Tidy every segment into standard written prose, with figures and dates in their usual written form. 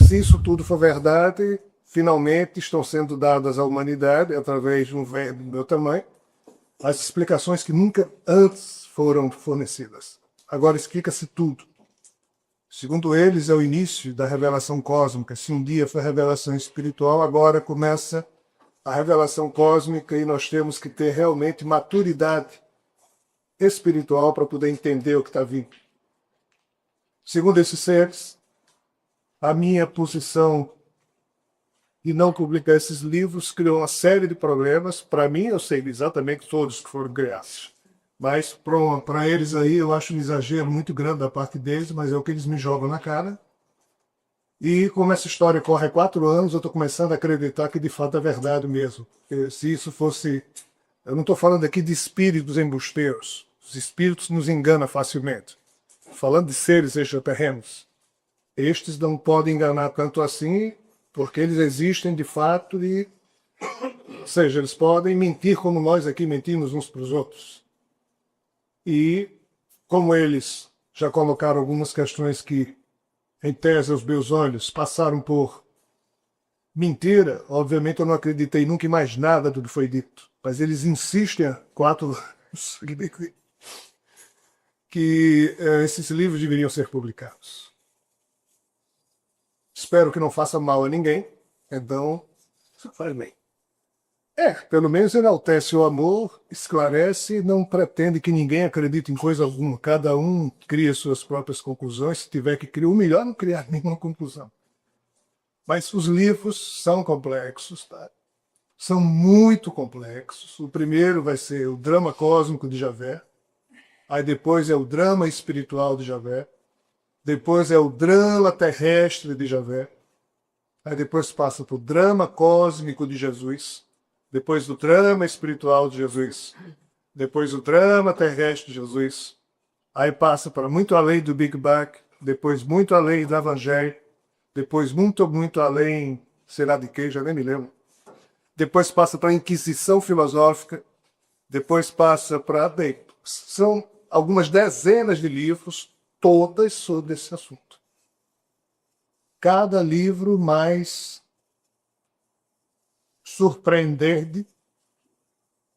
se isso tudo for verdade, finalmente estão sendo dadas à humanidade, através de um velho do meu tamanho, as explicações que nunca antes foram fornecidas. Agora explica-se tudo. Segundo eles, é o início da revelação cósmica. Se um dia foi revelação espiritual, agora começa a revelação cósmica e nós temos que ter realmente maturidade espiritual para poder entender o que está vindo. Segundo esses seres, a minha posição de não publicar esses livros criou uma série de problemas. Para mim, eu sei exatamente todos que foram criados. Mas para eles aí, eu acho um exagero muito grande da parte deles, mas é o que eles me jogam na cara. E como essa história corre há 4 anos, eu estou começando a acreditar que de fato é verdade mesmo. Porque se isso fosse... Eu não estou falando aqui de espíritos embusteiros. Os espíritos nos enganam facilmente. Falando de seres extraterrenos. Estes não podem enganar tanto assim, porque eles existem de fato e... Ou seja, eles podem mentir como nós aqui mentimos uns para os outros. E como eles já colocaram algumas questões que, em tese, aos meus olhos, passaram por mentira, obviamente eu não acreditei nunca em mais nada do que foi dito. Mas eles insistem há 4 anos que esses livros deveriam ser publicados. Espero que não faça mal a ninguém, então isso faz bem. Pelo menos enaltece o amor, esclarece e não pretende que ninguém acredite em coisa alguma. Cada um cria suas próprias conclusões. Se tiver que criar, o melhor é não criar nenhuma conclusão. Mas os livros são complexos, tá? São muito complexos. O primeiro vai ser o drama cósmico de Javé. Aí depois é o drama espiritual de Javé. Depois é o drama terrestre de Javé. Aí depois passa para o drama cósmico de Jesus. Depois do drama espiritual de Jesus. Depois o drama terrestre de Jesus. Aí passa para muito além do Big Bang. Depois muito além do Evangelho. Depois muito, muito além, sei lá de quê, já nem me lembro. Depois passa para a Inquisição Filosófica. Depois passa para... Bem, são algumas dezenas de livros, todas sobre esse assunto. Cada livro mais surpreendente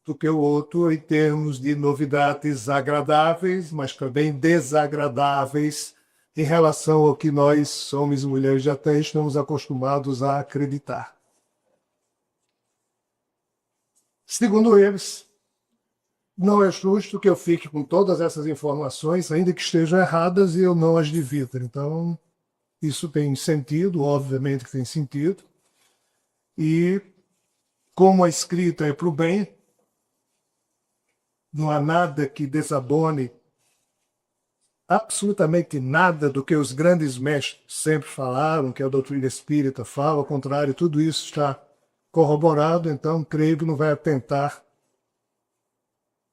do que o outro em termos de novidades agradáveis, mas também desagradáveis em relação ao que nós, homens e mulheres, já até estamos acostumados a acreditar. Segundo eles, não é justo que eu fique com todas essas informações, ainda que estejam erradas, e eu não as divida. Então, isso tem sentido, obviamente que tem sentido. E como a escrita é para o bem, não há nada que desabone absolutamente nada do que os grandes mestres sempre falaram, que a doutrina espírita fala, ao contrário, tudo isso está corroborado, então creio que não vai atentar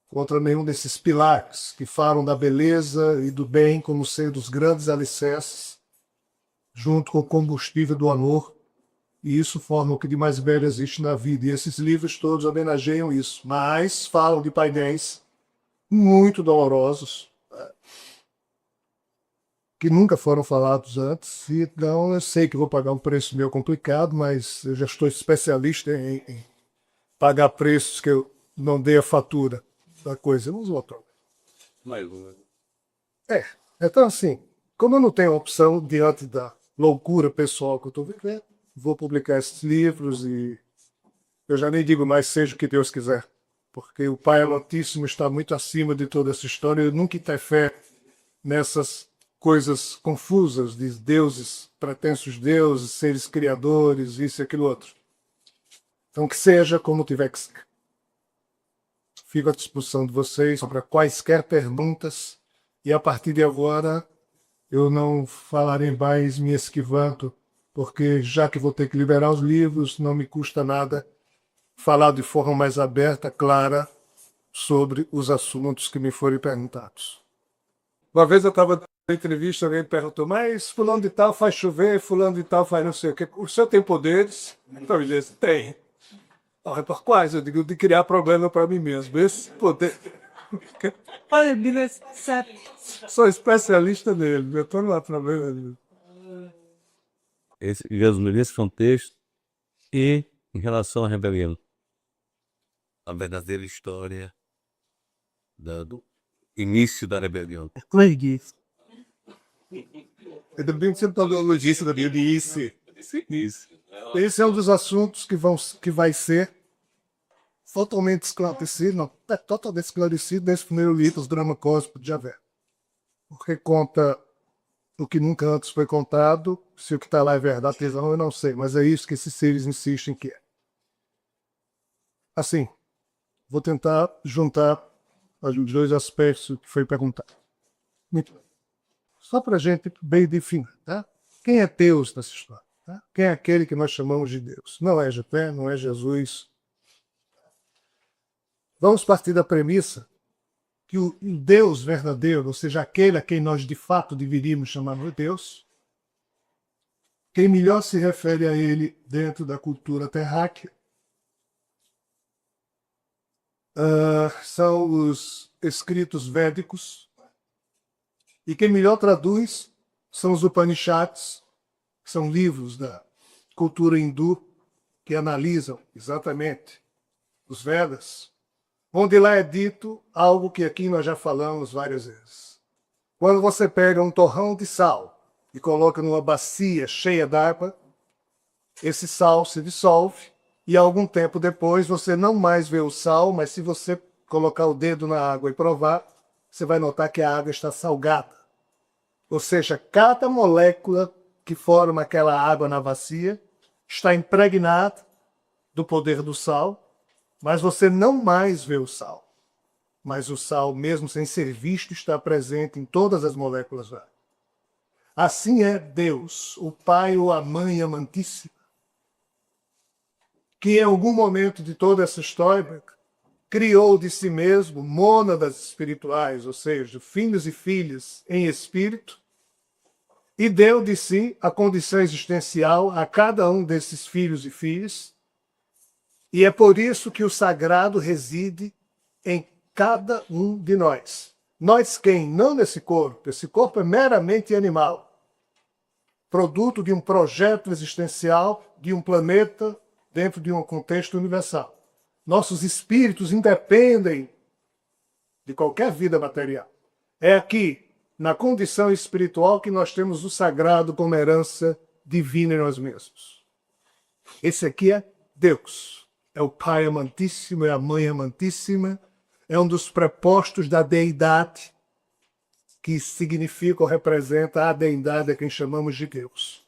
contra nenhum desses pilares que falam da beleza e do bem como sendo os grandes alicerces, junto com o combustível do amor, e isso forma o que de mais belo existe na vida. E esses livros todos homenageiam isso, mas falam de painéis muito dolorosos, que nunca foram falados antes, então eu sei que vou pagar um preço meio complicado, mas eu já estou especialista em pagar preços que eu não dei a fatura da coisa. Vamos voltar. Então assim, como eu não tenho opção diante da loucura pessoal que eu estou vivendo, vou publicar esses livros e eu já nem digo mais seja o que Deus quiser, porque o Pai Altíssimo está muito acima de toda essa história. Eu nunca interfere nessas coisas confusas de deuses, pretensos deuses, seres criadores, isso e aquilo outro. Então que seja como tiver que ser. Fico à disposição de vocês para quaisquer perguntas e a partir de agora eu não falarei mais me esquivando, porque já que vou ter que liberar os livros, não me custa nada falar de forma mais aberta, clara, sobre os assuntos que me forem perguntados. Uma vez eu estava na entrevista, alguém perguntou, mas fulano de tal faz chover, fulano de tal faz não sei o quê. O senhor tem poderes? Então ele disse, tem. Por quais? Eu digo, de criar problema para mim mesmo. Esse poder... Sou especialista nele, eu estou lá trabalhando. Jesus nesse contexto, e em relação à rebelião. A verdadeira história do início da rebelião. É também sempre a logística da Bíblia disse. Isso. Esse é um dos assuntos que vai ser totalmente esclarecido, não, é totalmente esclarecido nesse primeiro livro, Os Drama Cósmico de Javé. Porque conta o que nunca antes foi contado, se o que está lá é verdade, eu não sei, mas é isso que esses seres insistem que é. Assim, vou tentar juntar os dois aspectos que foi perguntado. Muito bem. Só para a gente bem definir, tá? Quem é Deus nessa história? Tá? Quem é aquele que nós chamamos de Deus? Não é Jepé, não é Jesus. Vamos partir da premissa que o Deus verdadeiro, ou seja, aquele a quem nós de fato deveríamos chamar de Deus, quem melhor se refere a ele dentro da cultura terráquea, são os escritos védicos, e quem melhor traduz são os Upanishads, que são livros da cultura hindu que analisam exatamente os Vedas, onde lá é dito algo que aqui nós já falamos várias vezes. Quando você pega um torrão de sal e coloca numa bacia cheia d'água, esse sal se dissolve e algum tempo depois você não mais vê o sal, mas se você colocar o dedo na água e provar, você vai notar que a água está salgada. Ou seja, cada molécula que forma aquela água na bacia está impregnada do poder do sal, mas você não mais vê o sal. Mas o sal, mesmo sem ser visto, está presente em todas as moléculas da água. Assim é Deus, o Pai ou a Mãe amantíssima, que em algum momento de toda essa história criou de si mesmo mônadas espirituais, ou seja, filhos e filhas em espírito, e deu de si a condição existencial a cada um desses filhos e filhas, e é por isso que o sagrado reside em cada um de nós. Nós quem? Não nesse corpo. Esse corpo é meramente animal, produto de um projeto existencial de um planeta dentro de um contexto universal. Nossos espíritos independem de qualquer vida material. É aqui, na condição espiritual, que nós temos o sagrado como herança divina em nós mesmos. Esse aqui é Deus. É o Pai amantíssimo, é a Mãe amantíssima, é um dos prepostos da deidade, que significa ou representa a deidade a quem chamamos de Deus.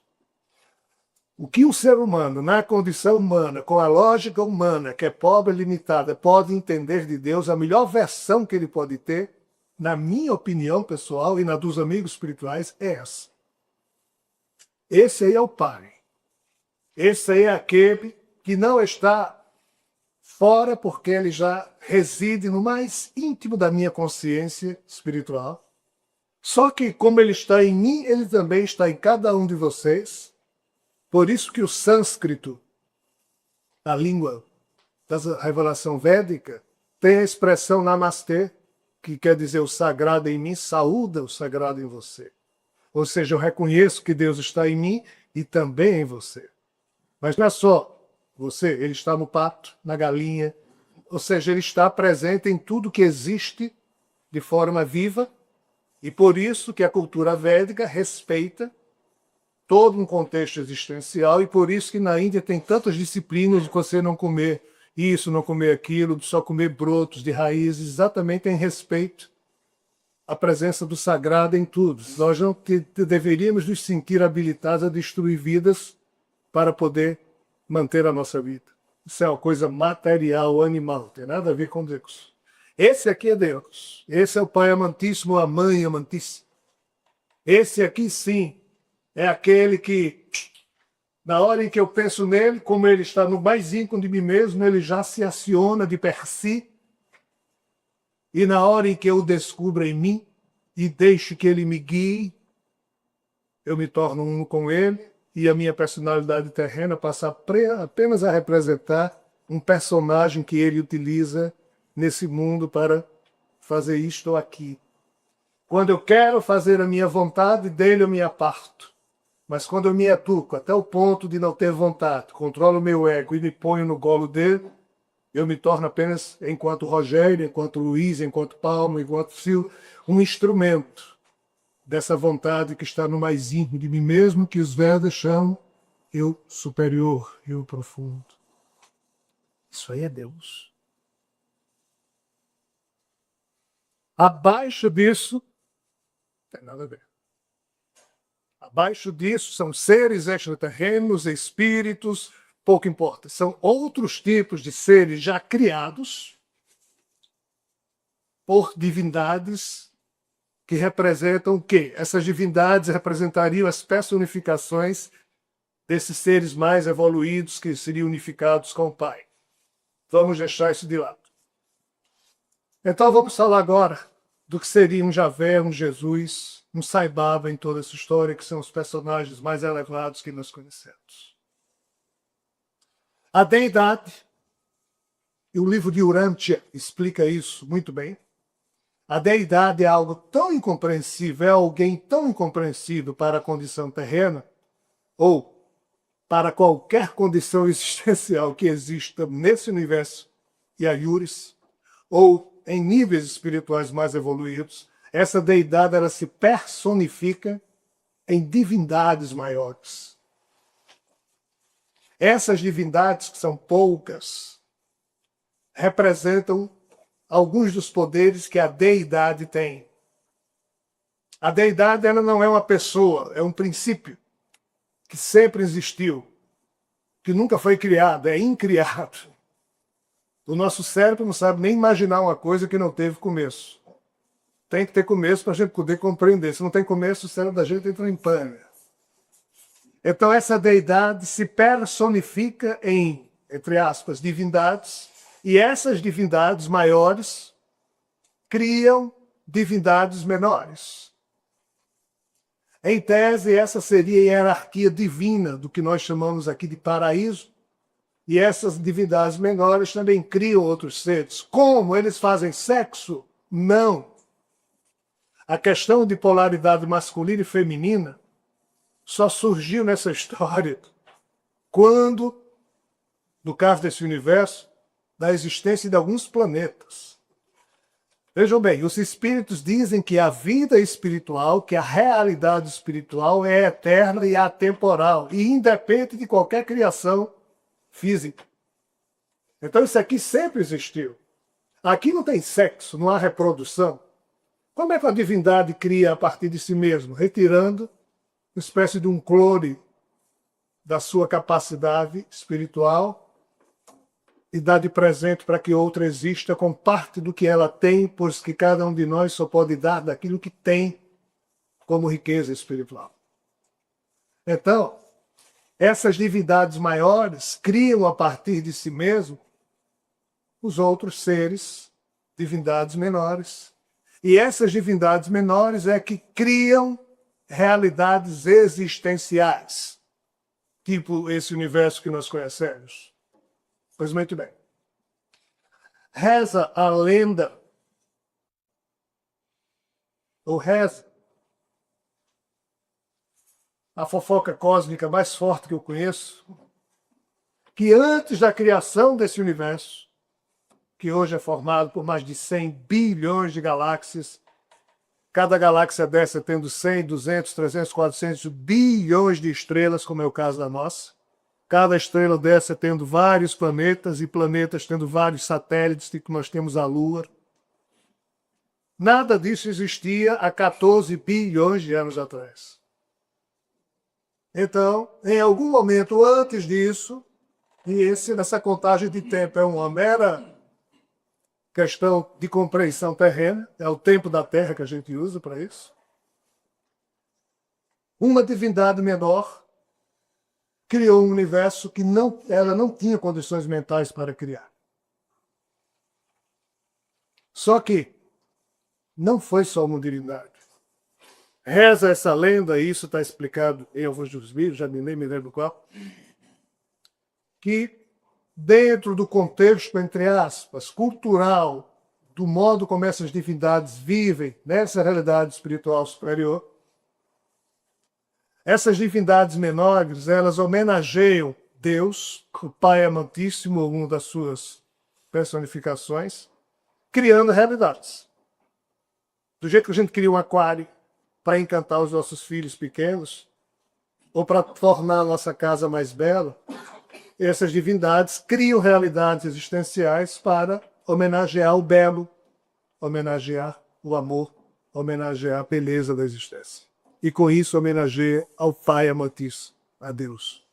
O que um ser humano, na condição humana, com a lógica humana, que é pobre e limitada, pode entender de Deus, a melhor versão que ele pode ter, na minha opinião pessoal e na dos amigos espirituais, é essa. Esse aí é o Pai. Esse aí é aquele que não está fora, porque ele já reside no mais íntimo da minha consciência espiritual. Só que, como ele está em mim, ele também está em cada um de vocês. Por isso que o sânscrito, a língua da revelação védica, tem a expressão namastê, que quer dizer o sagrado em mim, saúda o sagrado em você. Ou seja, eu reconheço que Deus está em mim e também em você. Mas não é só você, ele está no pato, na galinha, ou seja, ele está presente em tudo que existe de forma viva, e por isso que a cultura védica respeita todo um contexto existencial, e por isso que na Índia tem tantas disciplinas de você não comer isso, não comer aquilo, de só comer brotos de raízes, exatamente em respeito à presença do sagrado em tudo. Nós não deveríamos nos sentir habilitados a destruir vidas para poder manter a nossa vida. Isso é uma coisa material, animal, não tem nada a ver com Deus. Esse aqui é Deus. Esse é o Pai amantíssimo, a Mãe amantíssima. Esse aqui sim é aquele que, na hora em que eu penso nele, como ele está no mais íntimo de mim mesmo, ele já se aciona de per si. E na hora em que eu o descubro em mim e deixo que ele me guie, eu me torno um com ele e a minha personalidade terrena passa apenas a representar um personagem que ele utiliza nesse mundo para fazer isto ou aquilo. Quando eu quero fazer a minha vontade, dele eu me aparto. Mas quando eu me educo até o ponto de não ter vontade, controlo o meu ego e me ponho no golo dele, eu me torno apenas, enquanto Rogério, enquanto Luiz, enquanto Palmo, enquanto Sil, um instrumento dessa vontade que está no mais íntimo de mim mesmo, que os Vedas chamam eu superior, eu profundo. Isso aí é Deus. Abaixo disso, não tem nada a ver. Abaixo disso são seres extraterrenos, espíritos, pouco importa. São outros tipos de seres já criados por divindades que representam o quê? Essas divindades representariam as personificações desses seres mais evoluídos que seriam unificados com o Pai. Vamos deixar isso de lado. Então vamos falar agora do que seria um Javé, um Jesus, um Sai Baba em toda essa história, que são os personagens mais elevados que nós conhecemos. A deidade, e o livro de Urantia explica isso muito bem, a deidade é algo tão incompreensível, é alguém tão incompreensível para a condição terrena, ou para qualquer condição existencial que exista nesse universo, e a Yuris, ou em níveis espirituais mais evoluídos, essa deidade ela se personifica em divindades maiores. Essas divindades, que são poucas, representam alguns dos poderes que a deidade tem. A deidade ela não é uma pessoa, é um princípio que sempre existiu, que nunca foi criado, é incriado. O nosso cérebro não sabe nem imaginar uma coisa que não teve começo. Tem que ter começo para a gente poder compreender. Se não tem começo, o cérebro da gente entra em pânico. Então essa deidade se personifica em, entre aspas, divindades, e essas divindades maiores criam divindades menores. Em tese, essa seria a hierarquia divina do que nós chamamos aqui de paraíso, e essas divindades menores também criam outros seres. Como eles fazem sexo? Não. A questão de polaridade masculina e feminina só surgiu nessa história quando, no caso desse universo, da existência de alguns planetas. Vejam bem, os espíritos dizem que a vida espiritual, que a realidade espiritual é eterna e atemporal, e independe de qualquer criação física. Então isso aqui sempre existiu. Aqui não tem sexo, não há reprodução. Como é que a divindade cria a partir de si mesmo? Retirando uma espécie de um clone da sua capacidade espiritual e dá de presente para que outra exista com parte do que ela tem, pois que cada um de nós só pode dar daquilo que tem como riqueza espiritual. Então, essas divindades maiores criam a partir de si mesmo os outros seres, divindades menores. E essas divindades menores é que criam realidades existenciais, tipo esse universo que nós conhecemos. Pois muito bem. Reza a lenda, ou reza a fofoca cósmica mais forte que eu conheço, que antes da criação desse universo, que hoje é formado por mais de 100 bilhões de galáxias, cada galáxia dessa tendo 100, 200, 300, 400 bilhões de estrelas, como é o caso da nossa, cada estrela dessa tendo vários planetas e planetas tendo vários satélites, tipo nós temos a Lua. Nada disso existia há 14 bilhões de anos atrás. Então, em algum momento antes disso, e nessa contagem de tempo é uma mera questão de compreensão terrena, é o tempo da Terra que a gente usa para isso, uma divindade menor criou um universo que ela não tinha condições mentais para criar. Só que não foi só uma divindade. Reza essa lenda, e isso está explicado em alguns dos vídeos, já nem me lembro qual, que dentro do contexto, entre aspas, cultural, do modo como essas divindades vivem nessa realidade espiritual superior, Essas divindades menores, elas homenageiam Deus, o Pai Amantíssimo, uma das suas personificações, criando realidades. Do jeito que a gente cria um aquário para encantar os nossos filhos pequenos, ou para tornar a nossa casa mais bela, essas divindades criam realidades existenciais para homenagear o belo, homenagear o amor, homenagear a beleza da existência. E com isso homenageia ao Pai Amantíssimo, a Deus.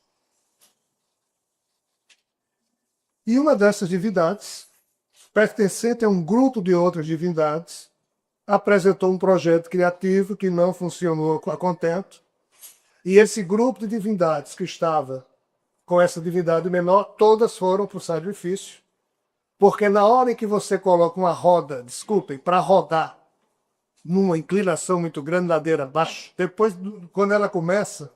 E uma dessas divindades, pertencente a um grupo de outras divindades, apresentou um projeto criativo que não funcionou a contento. E esse grupo de divindades que estava com essa divindade menor, todas foram para o sacrifício. Porque na hora em que você coloca uma roda, desculpem, para rodar, numa inclinação muito grande, ladeira abaixo, depois, quando ela começa,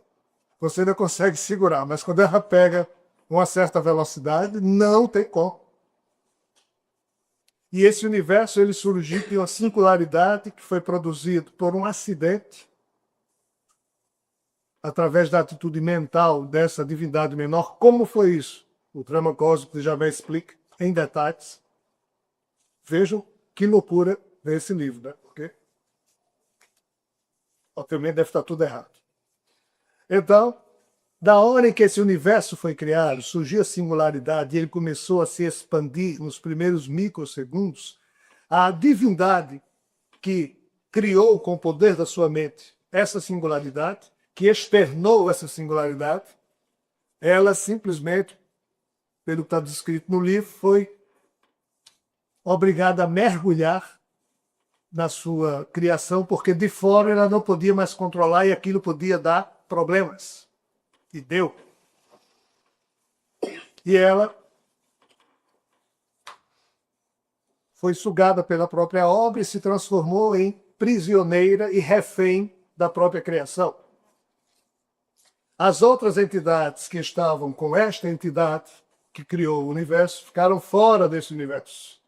você ainda consegue segurar, mas quando ela pega uma certa velocidade, não tem como. E esse universo ele surgiu de uma singularidade que foi produzido por um acidente, através da atitude mental dessa divindade menor. Como foi isso? O drama cósmico já bem explica em detalhes. Vejam que loucura nesse livro, né? Porque obviamente deve estar tudo errado. Então, da hora em que esse universo foi criado, surgiu a singularidade e ele começou a se expandir nos primeiros microsegundos, a divindade que criou com o poder da sua mente essa singularidade, que externou essa singularidade, ela simplesmente, pelo que está descrito no livro, foi obrigada a mergulhar na sua criação, porque de fora ela não podia mais controlar e aquilo podia dar problemas. E deu. E ela foi sugada pela própria obra e se transformou em prisioneira e refém da própria criação. As outras entidades que estavam com esta entidade que criou o universo ficaram fora desse universo.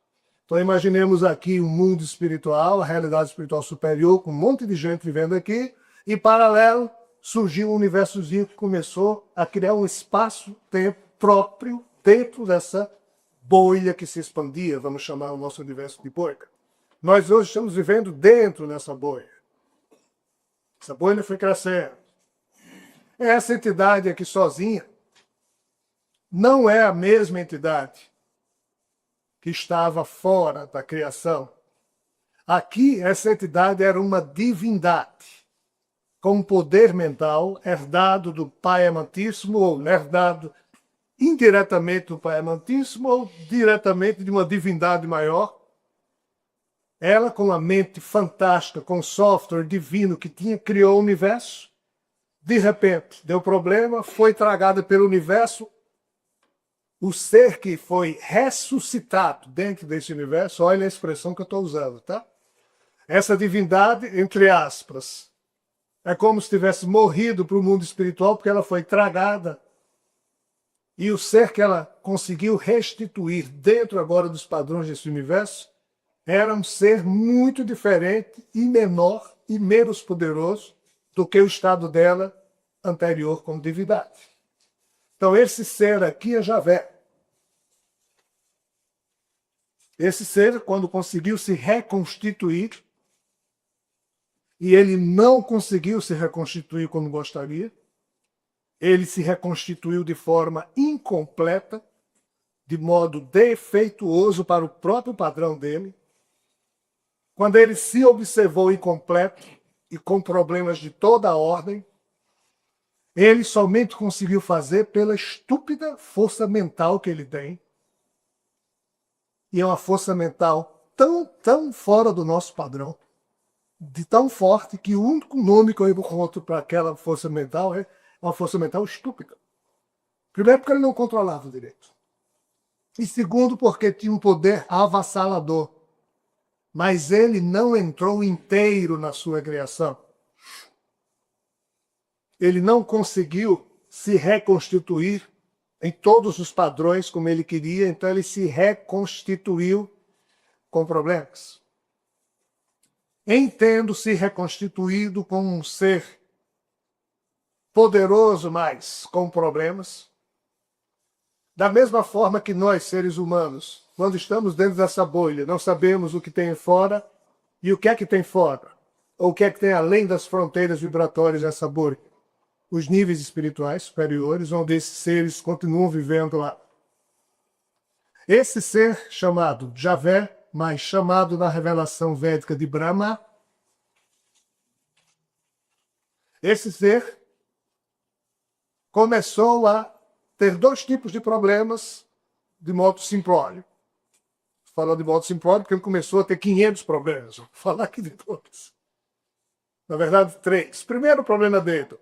Então imaginemos aqui um mundo espiritual, a realidade espiritual superior, com um monte de gente vivendo aqui, e paralelo surgiu um universozinho que começou a criar um espaço-tempo próprio dentro dessa bolha que se expandia, vamos chamar o nosso universo de bolha. Nós hoje estamos vivendo dentro dessa bolha. Essa bolha foi crescendo. Essa entidade aqui sozinha não é a mesma entidade que estava fora da criação. Aqui, essa entidade era uma divindade com poder mental herdado do Pai Amantíssimo, ou herdado indiretamente do Pai Amantíssimo, ou diretamente de uma divindade maior. Ela, com a mente fantástica, com o software divino que tinha, criou o universo. De repente, deu problema, foi tragada pelo universo. O ser que foi ressuscitado dentro desse universo, olha a expressão que eu estou usando, tá? Essa divindade, entre aspas, é como se tivesse morrido para o mundo espiritual, porque ela foi tragada. E o ser que ela conseguiu restituir dentro agora dos padrões desse universo era um ser muito diferente e menor e menos poderoso do que o estado dela anterior como divindade. Então esse ser aqui é Javé. Esse ser, quando conseguiu se reconstituir, e ele não conseguiu se reconstituir como gostaria, ele se reconstituiu de forma incompleta, de modo defeituoso para o próprio padrão dele. Quando ele se observou incompleto e com problemas de toda a ordem, ele somente conseguiu fazer pela estúpida força mental que ele tem. E é uma força mental tão fora do nosso padrão, de tão forte, que o único nome que eu encontro para aquela força mental é uma força mental estúpida. Primeiro, porque ele não controlava direito. E segundo, porque tinha um poder avassalador. Mas ele não entrou inteiro na sua criação. Ele não conseguiu se reconstituir em todos os padrões como ele queria, então ele se reconstituiu com problemas. Entendo-se reconstituído como um ser poderoso, mas com problemas. Da mesma forma que nós, seres humanos, quando estamos dentro dessa bolha, não sabemos o que tem fora e o que é que tem fora, ou o que é que tem além das fronteiras vibratórias dessa bolha. Os níveis espirituais superiores, onde esses seres continuam vivendo lá. Esse ser chamado Javé, mas chamado na revelação védica de Brahma, esse ser começou a ter dois tipos de problemas de modo simplório. Falando de modo simplório, porque ele começou a ter 500 problemas. Vou falar aqui de todos. Na verdade, 3. Primeiro problema dele,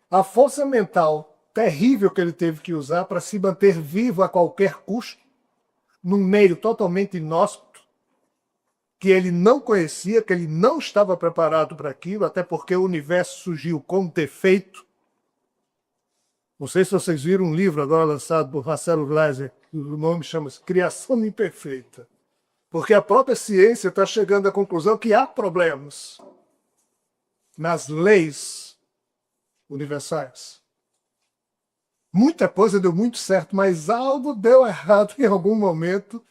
a força mental terrível que ele teve que usar para se manter vivo a qualquer custo, num meio totalmente inóspito, que ele não conhecia, que ele não estava preparado para aquilo, até porque o universo surgiu com defeito. Não sei se vocês viram um livro agora lançado por Marcelo Gleiser, o nome chama-se Criação Imperfeita. Porque a própria ciência está chegando à conclusão que há problemas nas leis universais. Muita coisa deu muito certo, mas algo deu errado em algum momento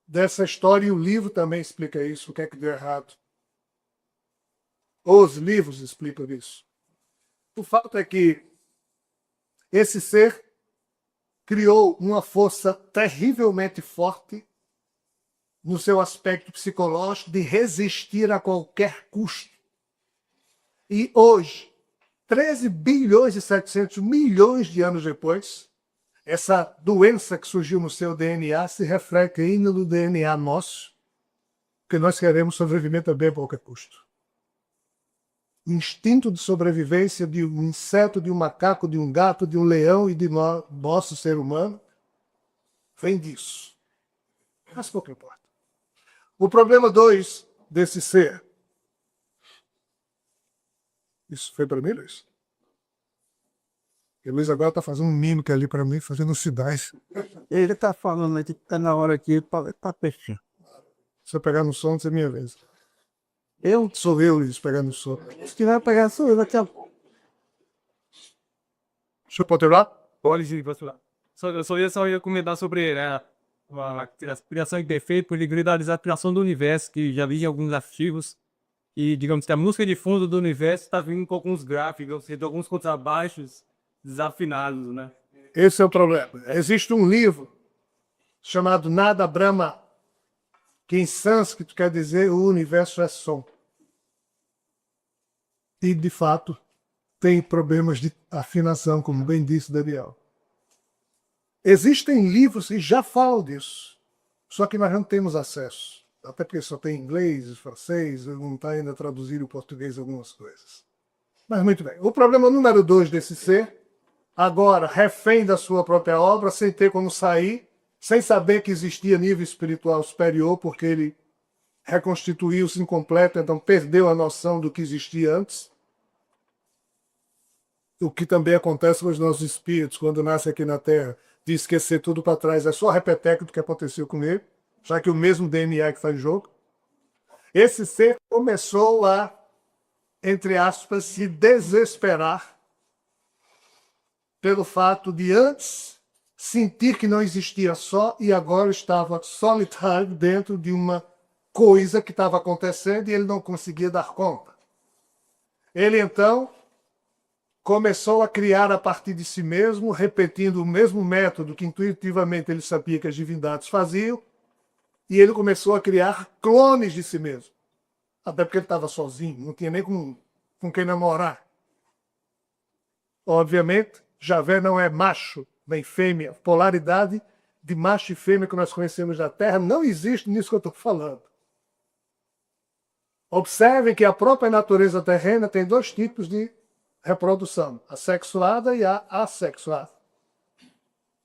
dessa história, e o livro também explica isso, o que é que deu errado. Os livros explicam isso. O fato é que esse ser criou uma força terrivelmente forte no seu aspecto psicológico de resistir a qualquer custo. E hoje, 13 bilhões e 700 milhões de anos depois, essa doença que surgiu no seu DNA se reflete ainda no DNA nosso, porque nós queremos sobreviver também a qualquer custo. O instinto de sobrevivência de um inseto, de um macaco, de um gato, de um leão e de nosso ser humano vem disso. Mas pouco importa. O problema 2 desse ser. Isso foi para mim, Luiz? E o Luiz agora está fazendo um mímica ali para mim, fazendo sinais. Ele tá falando aí que tá na hora aqui pra fechar. Se eu pegar no som, é minha vez. Eu? Sou eu, Luiz, pegando no som. Se que vai pegar sou eu daqui a pouco. Deixa eu poder lá? Pode sim, posso falar. Só ia comentar sobre a criação imperfeita, por individualizar a criação do universo, que já vi em alguns artigos. E, digamos que a música de fundo do universo está vindo com alguns gráficos, ou seja, alguns contrabaixos desafinados, né? Esse é o problema. Existe um livro chamado Nada Brahma, que em sânscrito quer dizer o universo é som. E, de fato, tem problemas de afinação, como bem disse Daniel. Existem livros que já falam disso, só que nós não temos acesso. Até porque só tem inglês, francês, não está ainda traduzido em português algumas coisas. Mas muito bem. O problema número 2 desse ser, agora refém da sua própria obra, sem ter como sair, sem saber que existia nível espiritual superior, porque ele reconstituiu-se incompleto, então perdeu a noção do que existia antes. O que também acontece com os nossos espíritos, quando nascem aqui na Terra, de esquecer tudo para trás, é só repeteco do que aconteceu com ele, já que o mesmo DNA que está em jogo. Esse ser começou a, entre aspas, se desesperar pelo fato de antes sentir que não existia só e agora estava solitário dentro de uma coisa que estava acontecendo e ele não conseguia dar conta. Ele então começou a criar a partir de si mesmo, repetindo o mesmo método que intuitivamente ele sabia que as divindades faziam, e ele começou a criar clones de si mesmo. Até porque ele estava sozinho, não tinha nem com quem namorar. Obviamente, Javé não é macho nem fêmea. Polaridade de macho e fêmea que nós conhecemos na Terra não existe nisso que eu estou falando. Observem que a própria natureza terrena tem dois tipos de reprodução, a sexuada e a assexuada.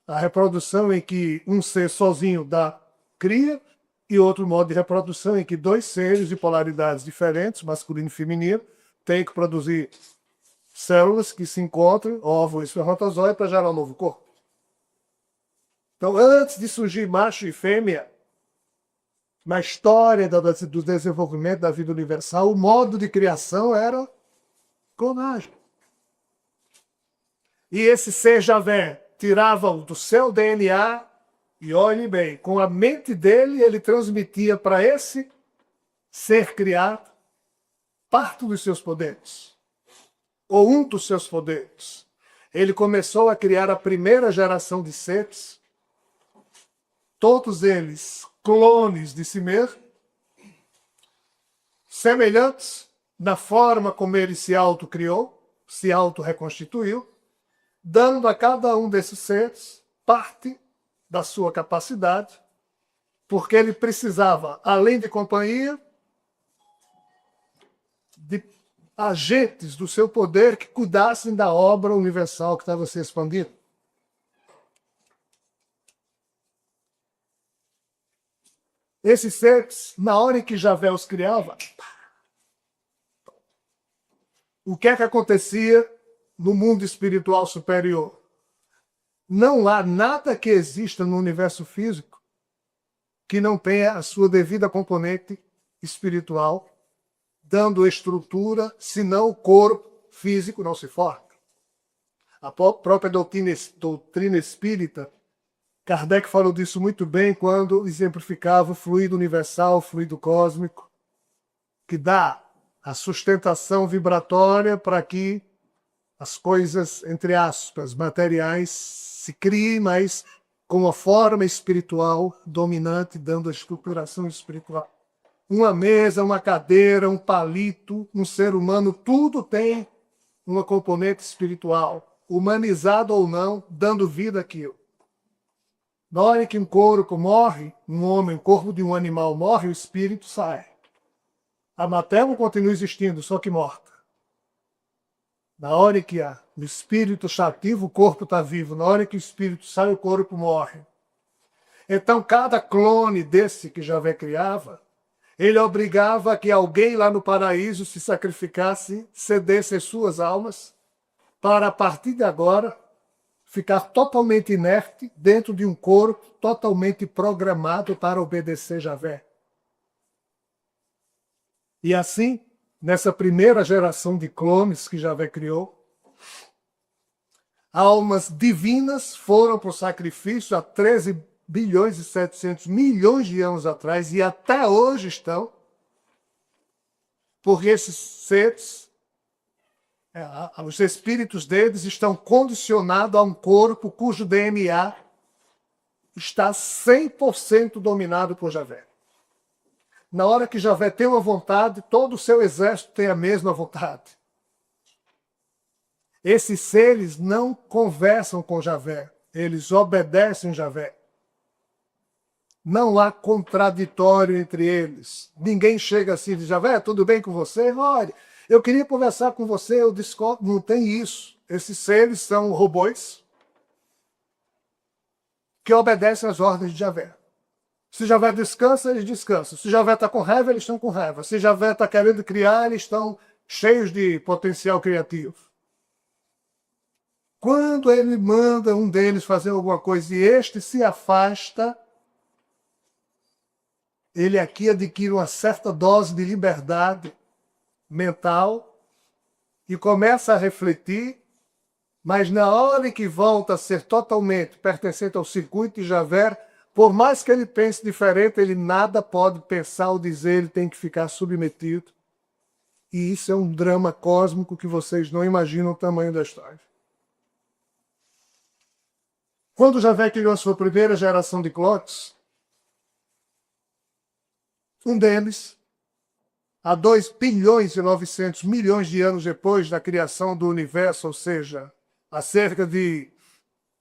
A reprodução em que um ser sozinho dá cria, e outro modo de reprodução em que dois seres de polaridades diferentes, masculino e feminino, têm que produzir células que se encontram, óvulo e espermatozoide, para gerar um novo corpo. Então, antes de surgir macho e fêmea, na história do desenvolvimento da vida universal, o modo de criação era clonagem. E esse ser Javé tirava do seu DNA, e olhe bem, com a mente dele, ele transmitia para esse ser criado parte dos seus poderes, ou um dos seus poderes. Ele começou a criar a primeira geração de seres, todos eles clones de si mesmo, semelhantes na forma como ele se autocriou, se auto-reconstituiu, dando a cada um desses seres parte da sua capacidade, porque ele precisava, além de companhia, de agentes do seu poder que cuidassem da obra universal que estava se expandindo. Esses seres, na hora em que Javé os criava, o que é que acontecia no mundo espiritual superior? Não há nada que exista no universo físico que não tenha a sua devida componente espiritual, dando estrutura, senão o corpo físico não se forma. A própria doutrina espírita, Kardec falou disso muito bem quando exemplificava o fluido universal, o fluido cósmico, que dá a sustentação vibratória para que as coisas, entre aspas, materiais se criem, mas com a forma espiritual dominante, dando a estruturação espiritual. Uma mesa, uma cadeira, um palito, um ser humano, tudo tem uma componente espiritual, humanizado ou não, dando vida àquilo. Na hora que um corpo morre, um homem, o corpo de um animal morre, o espírito sai. A matéria continua existindo, só que morta. Na hora que o espírito está ativo, o corpo está vivo. Na hora que o espírito sai, o corpo morre. Então, cada clone desse que Javé criava, ele obrigava que alguém lá no paraíso se sacrificasse, cedesse as suas almas, para, a partir de agora, ficar totalmente inerte dentro de um corpo totalmente programado para obedecer Javé. E assim, nessa primeira geração de clones que Javé criou, almas divinas foram para o sacrifício há 13 bilhões e 700 milhões de anos atrás e até hoje estão, porque esses seres, os espíritos deles estão condicionados a um corpo cujo DNA está 100% dominado por Javé. Na hora que Javé tem uma vontade, todo o seu exército tem a mesma vontade. Esses seres não conversam com Javé, eles obedecem Javé. Não há contraditório entre eles. Ninguém chega assim e diz, Javé, tudo bem com você? Olha, eu queria conversar com você, eu discordo. Não tem isso. Esses seres são robôs que obedecem às ordens de Javé. Se Javé descansa, eles descansam. Se Javé está com raiva, eles estão com raiva. Se Javé está querendo criar, eles estão cheios de potencial criativo. Quando ele manda um deles fazer alguma coisa e este se afasta, ele aqui adquire uma certa dose de liberdade mental e começa a refletir, mas na hora em que volta a ser totalmente pertencente ao circuito de Javé, por mais que ele pense diferente, ele nada pode pensar ou dizer, ele tem que ficar submetido. E isso é um drama cósmico que vocês não imaginam o tamanho da história. Quando Javé criou a sua primeira geração de clones, um deles, há 2 bilhões e 900 milhões de anos depois da criação do universo, ou seja, há cerca de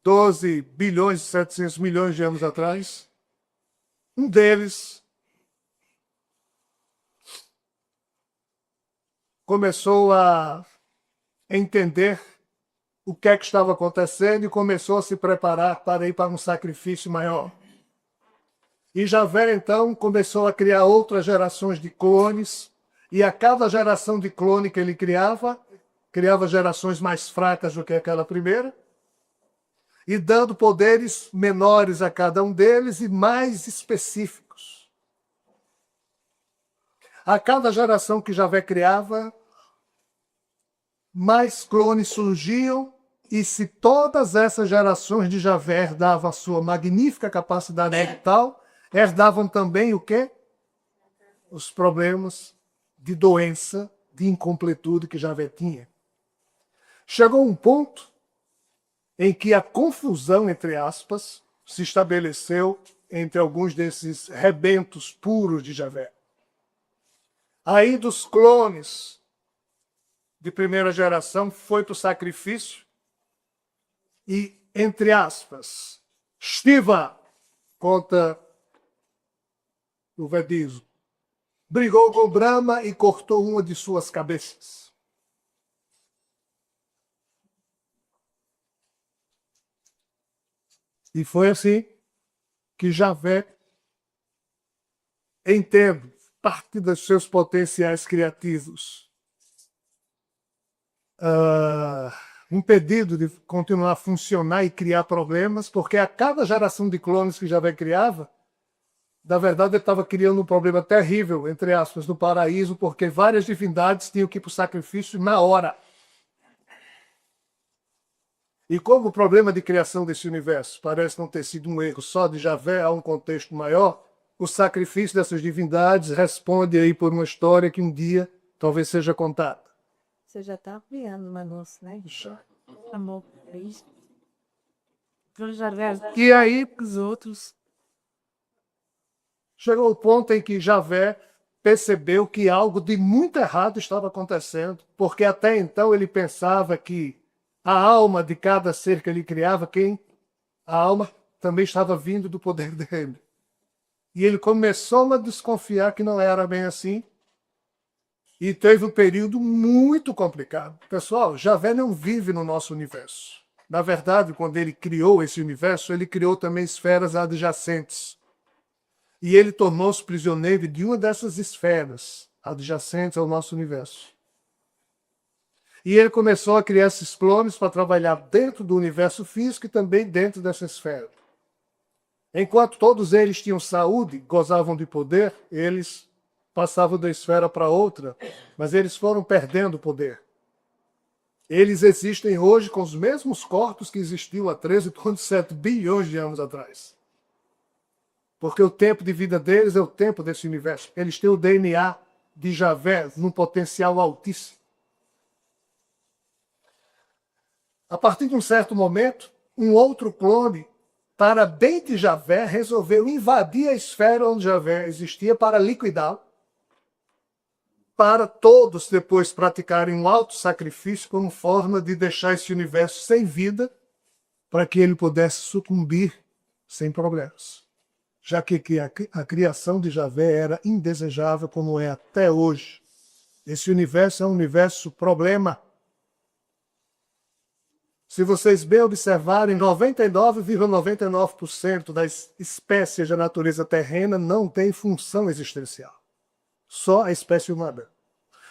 12 bilhões e 700 milhões de anos atrás, um deles começou a entender o que é que estava acontecendo e começou a se preparar para ir para um sacrifício maior. E Javé, então, começou a criar outras gerações de clones, e a cada geração de clone que ele criava gerações mais fracas do que aquela primeira, e dando poderes menores a cada um deles e mais específicos. A cada geração que Javé criava, mais clones surgiam E se todas essas gerações de Javé herdavam a sua magnífica capacidade mental, herdavam também o quê? Os problemas de doença, de incompletude que Javé tinha. Chegou um ponto em que a confusão, entre aspas, se estabeleceu entre alguns desses rebentos puros de Javé. Aí dos clones de primeira geração foi para o sacrifício e, entre aspas, Estiva, conta o Vedizo, brigou com Brahma e cortou uma de suas cabeças. E foi assim que Javé, entendo, parte dos seus potenciais criativos, impedido de continuar a funcionar e criar problemas, porque a cada geração de clones que Javé criava, na verdade ele estava criando um problema terrível, entre aspas, no paraíso, porque várias divindades tinham que ir para o sacrifício na hora. E como o problema de criação desse universo parece não ter sido um erro só de Javé, há um contexto maior, o sacrifício dessas divindades responde aí por uma história que um dia talvez seja contada. Você já está criando uma nossa, né? Já. Amor, é isso. Eu já vejo E aí os outros. chegou o ponto em que Javé percebeu que algo de muito errado estava acontecendo, porque até então ele pensava que a alma de cada ser que ele criava, a alma também estava vindo do poder dele. E ele começou a desconfiar que não era bem assim, e teve um período muito complicado. Pessoal, Javé não vive no nosso universo. Na verdade, quando ele criou esse universo, ele criou também esferas adjacentes. E ele tornou-se prisioneiro de uma dessas esferas adjacentes ao nosso universo. E ele começou a criar esses clones para trabalhar dentro do universo físico e também dentro dessa esfera. Enquanto todos eles tinham saúde, gozavam de poder, eles passavam da esfera para outra, mas eles foram perdendo poder. Eles existem hoje com os mesmos corpos que existiam há 13,7 bilhões de anos atrás. Porque o tempo de vida deles é o tempo desse universo. Eles têm o DNA de Javé num potencial altíssimo. A partir de um certo momento, um outro clone, para bem de Javé, resolveu invadir a esfera onde Javé existia para liquidá-lo, para todos depois praticarem um auto-sacrifício como forma de deixar esse universo sem vida, para que ele pudesse sucumbir sem problemas. Já que a criação de Javé era indesejável como é até hoje. Esse universo é um universo problema. Se vocês bem observarem, 99,99% das espécies da natureza terrena não tem função existencial. Só a espécie humana.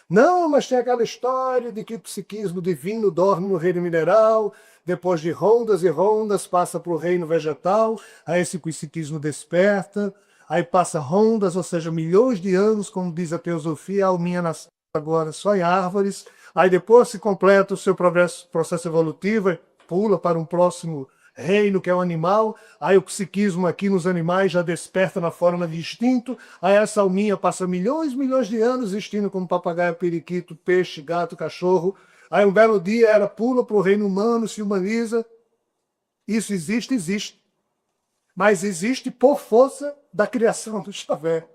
Não, mas tem aquela história de que o psiquismo divino dorme no reino mineral, depois de rondas e rondas passa para o reino vegetal, aí esse psiquismo desperta, aí passa rondas, ou seja, milhões de anos, como diz a teosofia, a alminha nasce agora só em árvores, aí depois se completa o seu processo evolutivo e pula para um próximo reino, que é o animal, aí o psiquismo aqui nos animais já desperta na forma de instinto, aí essa alminha passa milhões de anos existindo como papagaio, periquito, peixe, gato, cachorro, aí um belo dia ela pula para o reino humano, se humaniza. Isso existe, existe. Mas existe por força da criação do Javé.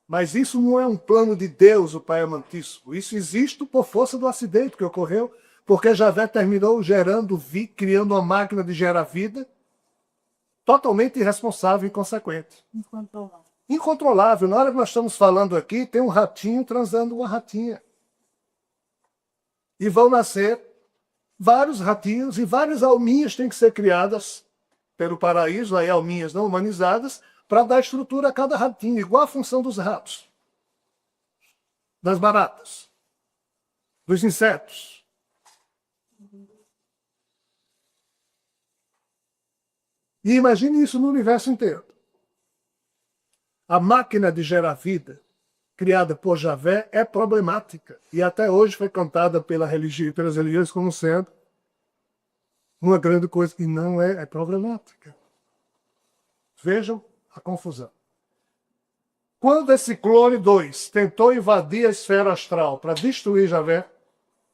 Mas isso não é um plano de Deus, o Pai Amantíssimo. Isso existe por força do acidente que ocorreu, porque Javé terminou criando uma máquina de gerar vida totalmente irresponsável e inconsequente. Incontrolável. Na hora que nós estamos falando aqui, tem um ratinho transando uma ratinha. E vão nascer vários ratinhos e várias alminhas têm que ser criadas pelo paraíso, aí alminhas não humanizadas, para dar estrutura a cada ratinho, igual a função dos ratos, das baratas, dos insetos. E imagine isso no universo inteiro. A máquina de gerar vida, criada por Javé, é problemática. E até hoje foi contada pelas religiões como sendo uma grande coisa que não é problemática. Vejam a confusão. Quando esse clone 2 tentou invadir a esfera astral para destruir Javé,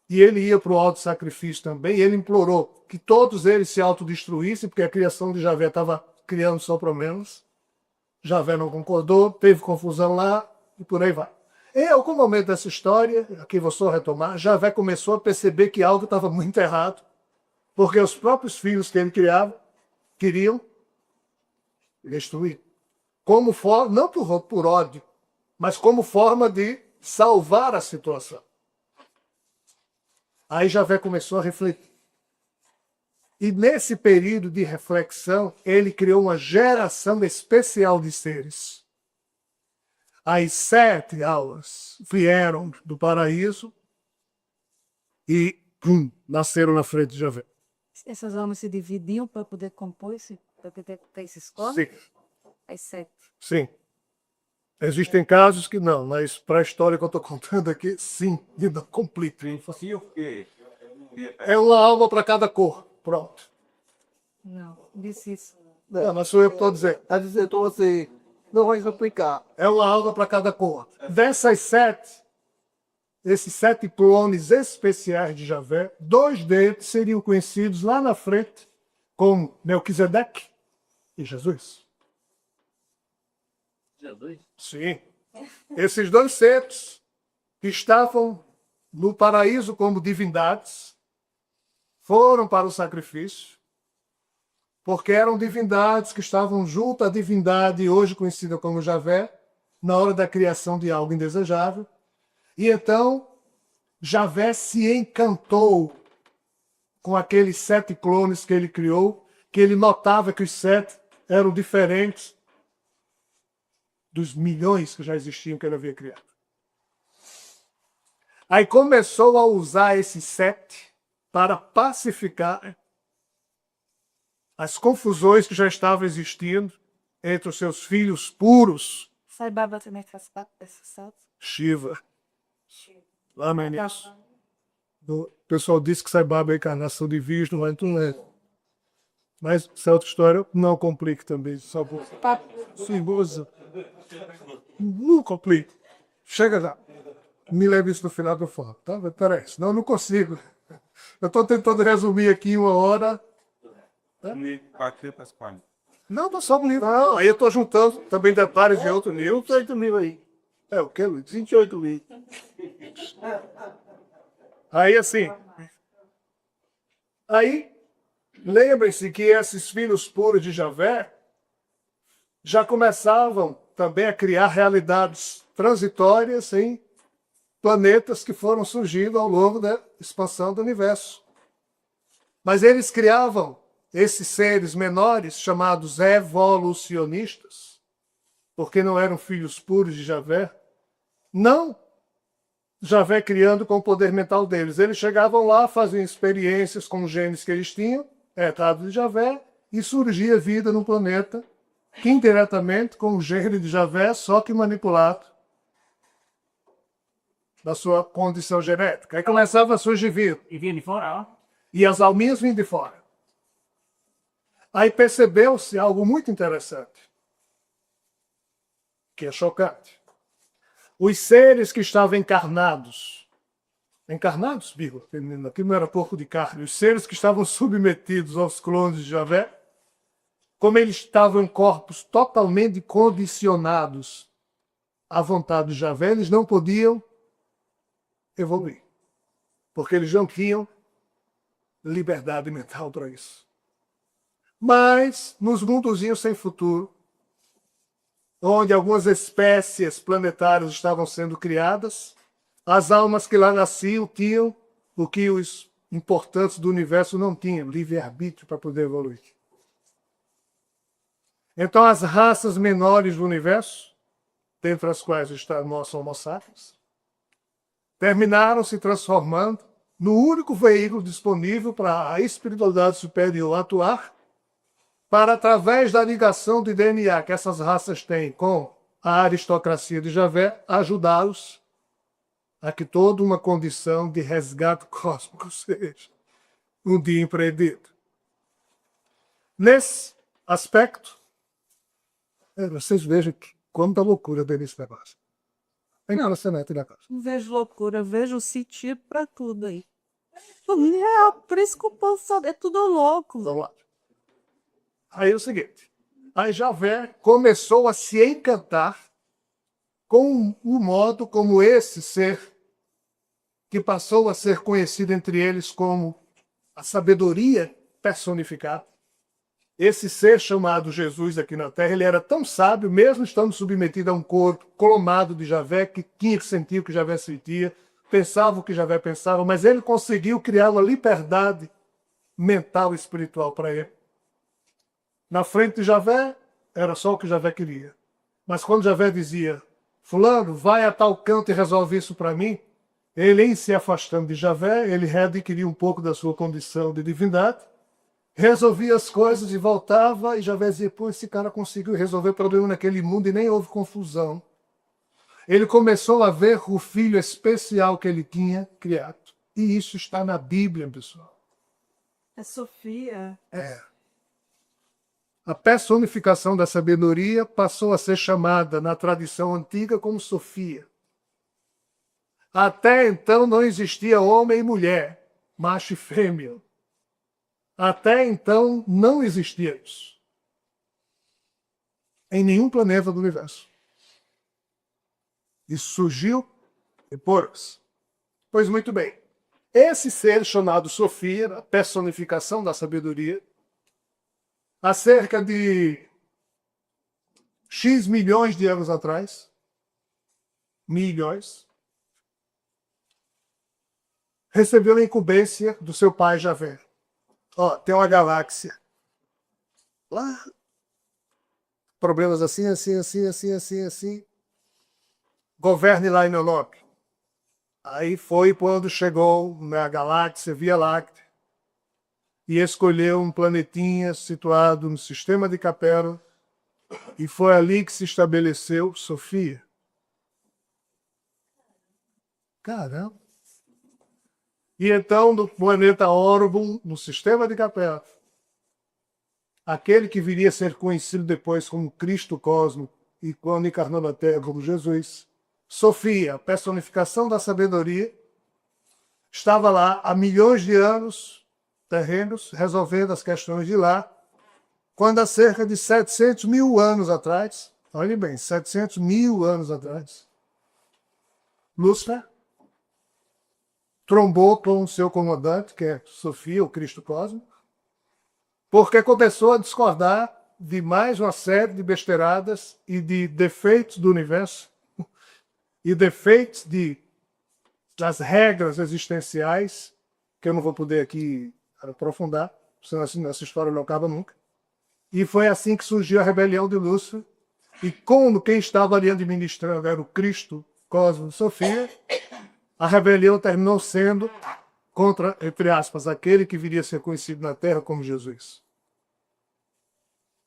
e ele ia para o alto sacrifício também, ele implorou que todos eles se autodestruíssem, porque a criação de Javé estava criando só problemas. Javé não concordou, teve confusão lá, e por aí vai. Em algum momento dessa história, aqui vou só retomar, Javé começou a perceber que algo estava muito errado, porque os próprios filhos que ele criava queriam destruir. Como forma, não por ódio, mas como forma de salvar a situação. Aí Javé começou a refletir. E nesse período de reflexão, ele criou uma geração especial de seres. As 7 almas vieram do paraíso e nasceram na frente de Javé. Essas almas se dividiam para poder compor para poder ter esses corpos? Sim, As 7. sim. Existem casos que não, mas para a história que eu estou contando aqui, sim, e não completa. Assim o quê? É uma alma para cada cor. Pronto. Não, disse isso. Não, mas sou eu que estou dizendo. A dizer, então você não vai explicar. É uma alma para cada cor. Dessas 7, esses 7 clones especiais de Javé, 2 deles seriam conhecidos lá na frente como Melquisedeque e Jesus. Jesus? Sim. Esses 2 seres que estavam no paraíso como divindades foram para o sacrifício, porque eram divindades que estavam junto à divindade hoje conhecida como Javé, na hora da criação de algo indesejável. E então Javé se encantou com aqueles 7 clones que ele criou, que ele notava que os 7 eram diferentes dos milhões que já existiam que ele havia criado. Aí começou a usar esses 7 para pacificar as confusões que já estavam existindo entre os seus filhos puros. Sai Baba também faz parte dessa salto? Shiva. Lá no início. O pessoal disse que Sai Baba é a encarnação de Vishnu, mas não é. Mas essa outra história não complique também. Só por... Simbioso. Não complique. Chega lá. Me leve isso no final do falo, tá? Peraí, senão eu não consigo. Eu estou tentando resumir aqui em 1 hora. Não, tô só um livro. Não, aí eu estou juntando também detalhes de outro livro. 28 mil aí. É o quê, Luiz? 28 mil. Aí assim. Aí, lembrem-se que esses filhos puros de Javé já começavam também a criar realidades transitórias em planetas que foram surgindo ao longo da expansão do universo. Mas eles criavam esses seres menores, chamados evolucionistas, porque não eram filhos puros de Javé, não Javé criando com o poder mental deles. Eles chegavam lá, faziam experiências com os genes que eles tinham, herdados de Javé, e surgia vida no planeta, que indiretamente com o gene de Javé, só que manipulado da sua condição genética. Aí começava a surgir vida. E vinha de fora, ó. E as alminhas vinham de fora. Aí percebeu-se algo muito interessante, que é chocante. Os seres que estavam encarnados, vírgula, aqui não era porco de carne, os seres que estavam submetidos aos clones de Javé, como eles estavam em corpos totalmente condicionados à vontade de Javé, eles não podiam evoluir, porque eles não tinham liberdade mental para isso. Mas, nos mundozinhos sem futuro, onde algumas espécies planetárias estavam sendo criadas, as almas que lá nasciam tinham o que os importantes do universo não tinham, livre-arbítrio para poder evoluir. Então, as raças menores do universo, dentre as quais está o nosso Homo sapiens, terminaram se transformando no único veículo disponível para a espiritualidade superior atuar, para, através da ligação de DNA que essas raças têm com a aristocracia de Javé, ajudá-los a que toda uma condição de resgate cósmico seja um dia empreendido. Nesse aspecto, vocês vejam quanta loucura dele esse negócio. É impressionante na casa. Não vejo loucura, vejo sentido pra tudo aí. É, por isso que o povo é tudo louco. Vamos lá. Aí é o seguinte. Aí Javé começou a se encantar com o modo como esse ser, que passou a ser conhecido entre eles como a sabedoria personificada. Esse ser chamado Jesus aqui na Terra, ele era tão sábio, mesmo estando submetido a um corpo clonado de Javé, que tinha que sentir o que Javé sentia, pensava o que Javé pensava, mas ele conseguiu criar uma liberdade mental e espiritual para ele. Na frente de Javé, era só o que Javé queria. Mas quando Javé dizia, fulano, vai a tal canto e resolve isso para mim, ele, em se afastando de Javé, ele readquiria um pouco da sua condição de divindade, resolvia as coisas e voltava, e Javé dizia, pô, esse cara conseguiu resolver o problema naquele mundo e nem houve confusão. Ele começou a ver o filho especial que ele tinha criado. E isso está na Bíblia, pessoal. É Sofia. A personificação da sabedoria passou a ser chamada na tradição antiga como Sofia. Até então não existia homem e mulher, macho e fêmea. Até então não existia isso. Em nenhum planeta do universo. Isso surgiu depois. Pois muito bem. Esse ser chamado Sofia, a personificação da sabedoria, há cerca de X milhões de anos atrás, recebeu a incumbência do seu pai Javé. Ó, tem uma galáxia lá, problemas assim, assim. Governe lá em Nolop. Aí foi quando chegou na galáxia Via Láctea e escolheu um planetinha situado no sistema de Capera, e foi ali que se estabeleceu Sofia. Caramba! E então, no planeta Orbum, no sistema de Capera, aquele que viria a ser conhecido depois como Cristo Cósmico e quando encarnou na Terra como Jesus, Sofia, a personificação da sabedoria, estava lá há milhões de anos terrenos, resolvendo as questões de lá, quando há cerca de 700 mil anos atrás, olhe bem, 700 mil anos atrás, Lúcifer trombou com o seu comandante, que é Sofia, o Cristo Cósmico, porque começou a discordar de mais uma série de besteiradas e de defeitos do universo e defeitos das regras existenciais, que eu não vou poder aqui aprofundar, senão essa história não acaba nunca. E foi assim que surgiu a rebelião de Lúcifer, e como quem estava ali administrando era o Cristo Cósmico Sofia, a rebelião terminou sendo contra, entre aspas, aquele que viria a ser conhecido na Terra como Jesus.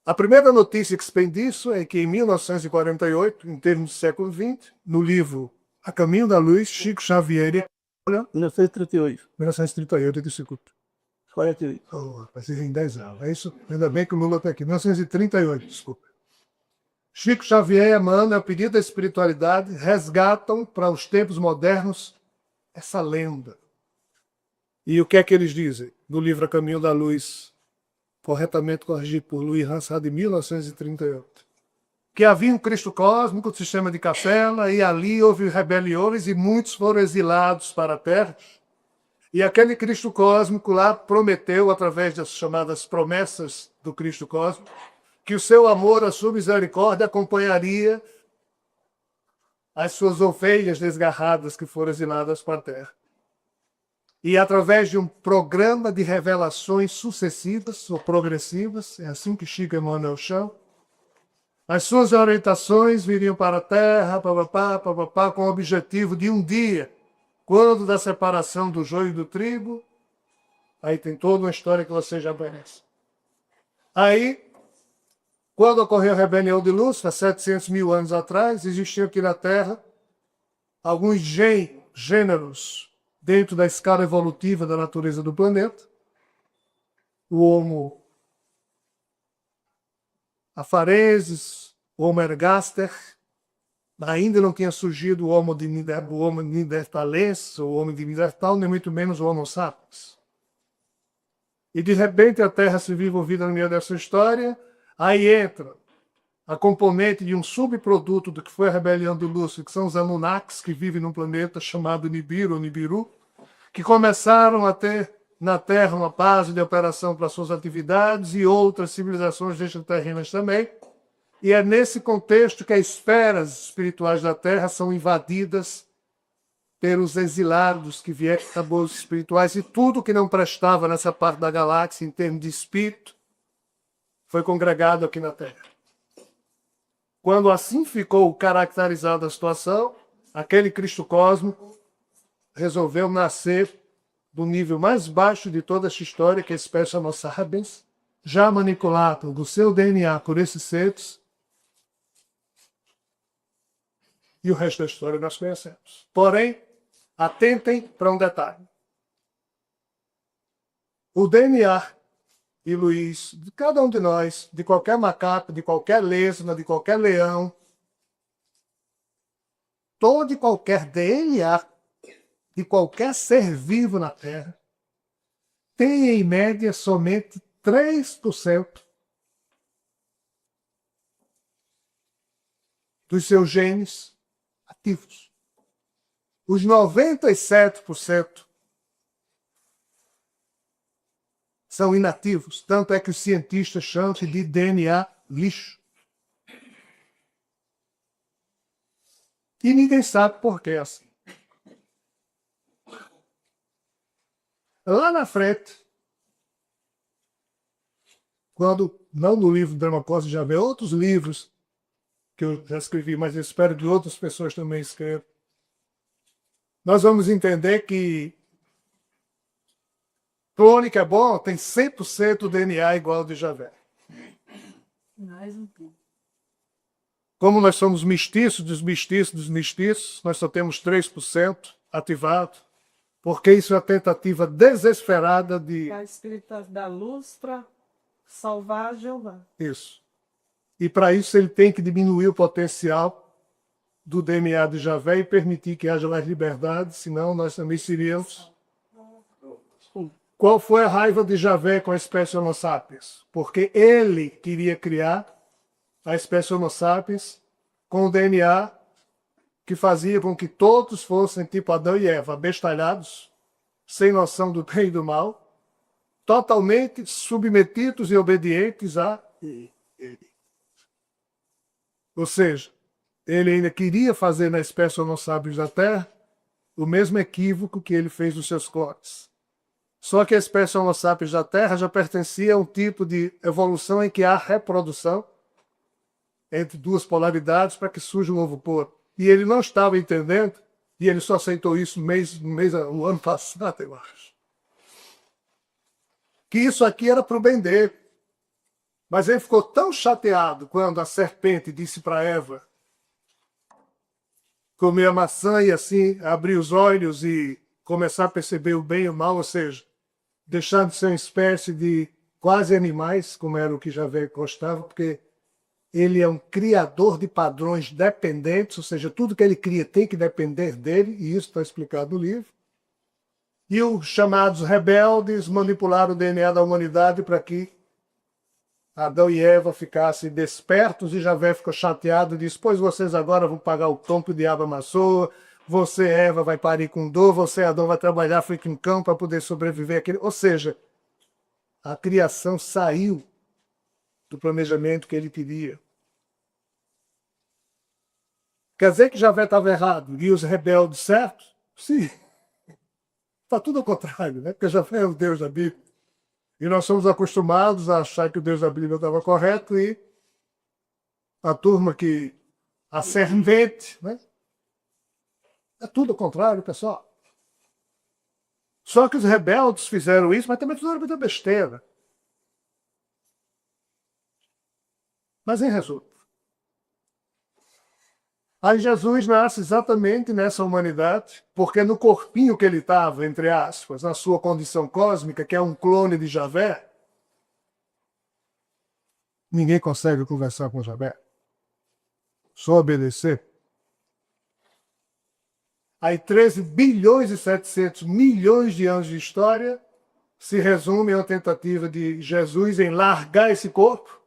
A primeira notícia que se tem disso é que em 1948, em termos do século XX, no livro A Caminho da Luz, Chico Xavier, 1938. 1938, desculpa. 48. Oh, vai ser em 10 anos. É isso? Ainda bem que o Lula está aqui. 1938, desculpa. Chico Xavier e Emmanuel, a pedido da espiritualidade, resgatam para os tempos modernos essa lenda. E o que é que eles dizem? No livro A Caminho da Luz, corretamente corrigido por Louis Ransard, de 1938. Que havia um Cristo cósmico do sistema de Capela, e ali houve rebeliões e muitos foram exilados para a Terra. E aquele Cristo cósmico lá prometeu, através das chamadas promessas do Cristo cósmico, que o seu amor, a sua misericórdia acompanharia as suas ovelhas desgarradas que foram exiladas para a terra. E através de um programa de revelações sucessivas ou progressivas, é assim que Chico Emmanuel chama, as suas orientações viriam para a terra, com o objetivo de um dia, quando da separação do joio e do trigo, aí tem toda uma história que você já conhece. Aí, quando ocorreu a rebelião de Lúcifer, 700 mil anos atrás, existiam aqui na Terra alguns gêneros dentro da escala evolutiva da natureza do planeta. O Homo afarenses, o Homo ergaster, ainda não tinha surgido o Homo neanderthalensis, o Homo de Neandertal, nem muito menos o Homo sapiens. E de repente a Terra se vive envolvida no meio dessa história, aí entra a componente de um subproduto do que foi a rebelião do Lúcifer, que são os Anunnakis, que vivem num planeta chamado Nibiru, ou Nibiru, que começaram a ter na Terra uma base de operação para suas atividades e outras civilizações extraterrenas também. E é nesse contexto que as esferas espirituais da Terra são invadidas pelos exilados que vieram de tabus espirituais, e tudo que não prestava nessa parte da galáxia em termos de espírito foi congregado aqui na Terra. Quando assim ficou caracterizada a situação, aquele Cristo cósmico resolveu nascer do nível mais baixo de toda essa história, que é a espécie Homo sapiens, já manipulado do seu DNA por esses seres, e o resto da história nós conhecemos. Porém, atentem para um detalhe. O DNA, e Luiz, de cada um de nós, de qualquer macaco, de qualquer lesma, de qualquer leão, todo e qualquer DNA de qualquer ser vivo na Terra tem, em média, somente 3% dos seus genes ativos. Os 97% são inativos, tanto é que os cientistas chamam de DNA lixo. E ninguém sabe por que é assim. Lá na frente, quando, não no livro Drama Cósmico, já vê outros livros que eu já escrevi, mas eu espero que outras pessoas também escrevam, nós vamos entender que clone que é bom tem 100% DNA igual ao de Javé. Mais um pouco. Como nós somos mestiços dos mestiços dos mestiços, nós só temos 3% ativado, porque isso é a tentativa desesperada de... A espírita da luz para salvar Jeová. Isso. E para isso ele tem que diminuir o potencial do DNA de Javé e permitir que haja mais liberdade, senão nós também seríamos... Qual foi a raiva de Javé com a espécie Homo sapiens? Porque ele queria criar a espécie Homo sapiens com o DNA que fazia com que todos fossem tipo Adão e Eva, abestalhados, sem noção do bem e do mal, totalmente submetidos e obedientes a ele. Ou seja, ele ainda queria fazer na espécie Homo sapiens da Terra o mesmo equívoco que ele fez dos seus clones. Só que a espécie Homo sapiens da Terra já pertencia a um tipo de evolução em que há reprodução entre duas polaridades para que surja um novo poro. E ele não estava entendendo, e ele só aceitou isso no ano passado, eu acho. Que isso aqui era para o bem dele. Mas ele ficou tão chateado quando a serpente disse para Eva comer a maçã e assim abrir os olhos e começar a perceber o bem e o mal, ou seja, deixar de ser uma espécie de quase animais, como era o que Javé gostava, porque ele é um criador de padrões dependentes, ou seja, tudo que ele cria tem que depender dele, e isso está explicado no livro. E os chamados rebeldes manipularam o DNA da humanidade para que Adão e Eva ficassem despertos, e Javé ficou chateado e disse: pois vocês agora vão pagar o tom que o diabo amassou, você, Eva, vai parir com dor, você, Adão, vai trabalhar feito em cão para poder sobreviver. Ou seja, a criação saiu do planejamento que ele queria. Quer dizer que Javé estava errado e os rebeldes certos? Sim. Está tudo ao contrário, né? Porque Javé é o Deus da Bíblia. E nós somos acostumados a achar que o Deus da Bíblia estava correto e a turma que... a servente, né? É tudo ao contrário, pessoal. Só que os rebeldes fizeram isso, mas também fizeram muita besteira. Mas em resumo, aí Jesus nasce exatamente nessa humanidade, porque no corpinho que ele estava, entre aspas, na sua condição cósmica, que é um clone de Javé, Ninguém consegue conversar com Javé. Só obedecer. Aí 13 bilhões e 700 milhões de anos de história se resume a uma tentativa de Jesus em largar esse corpo,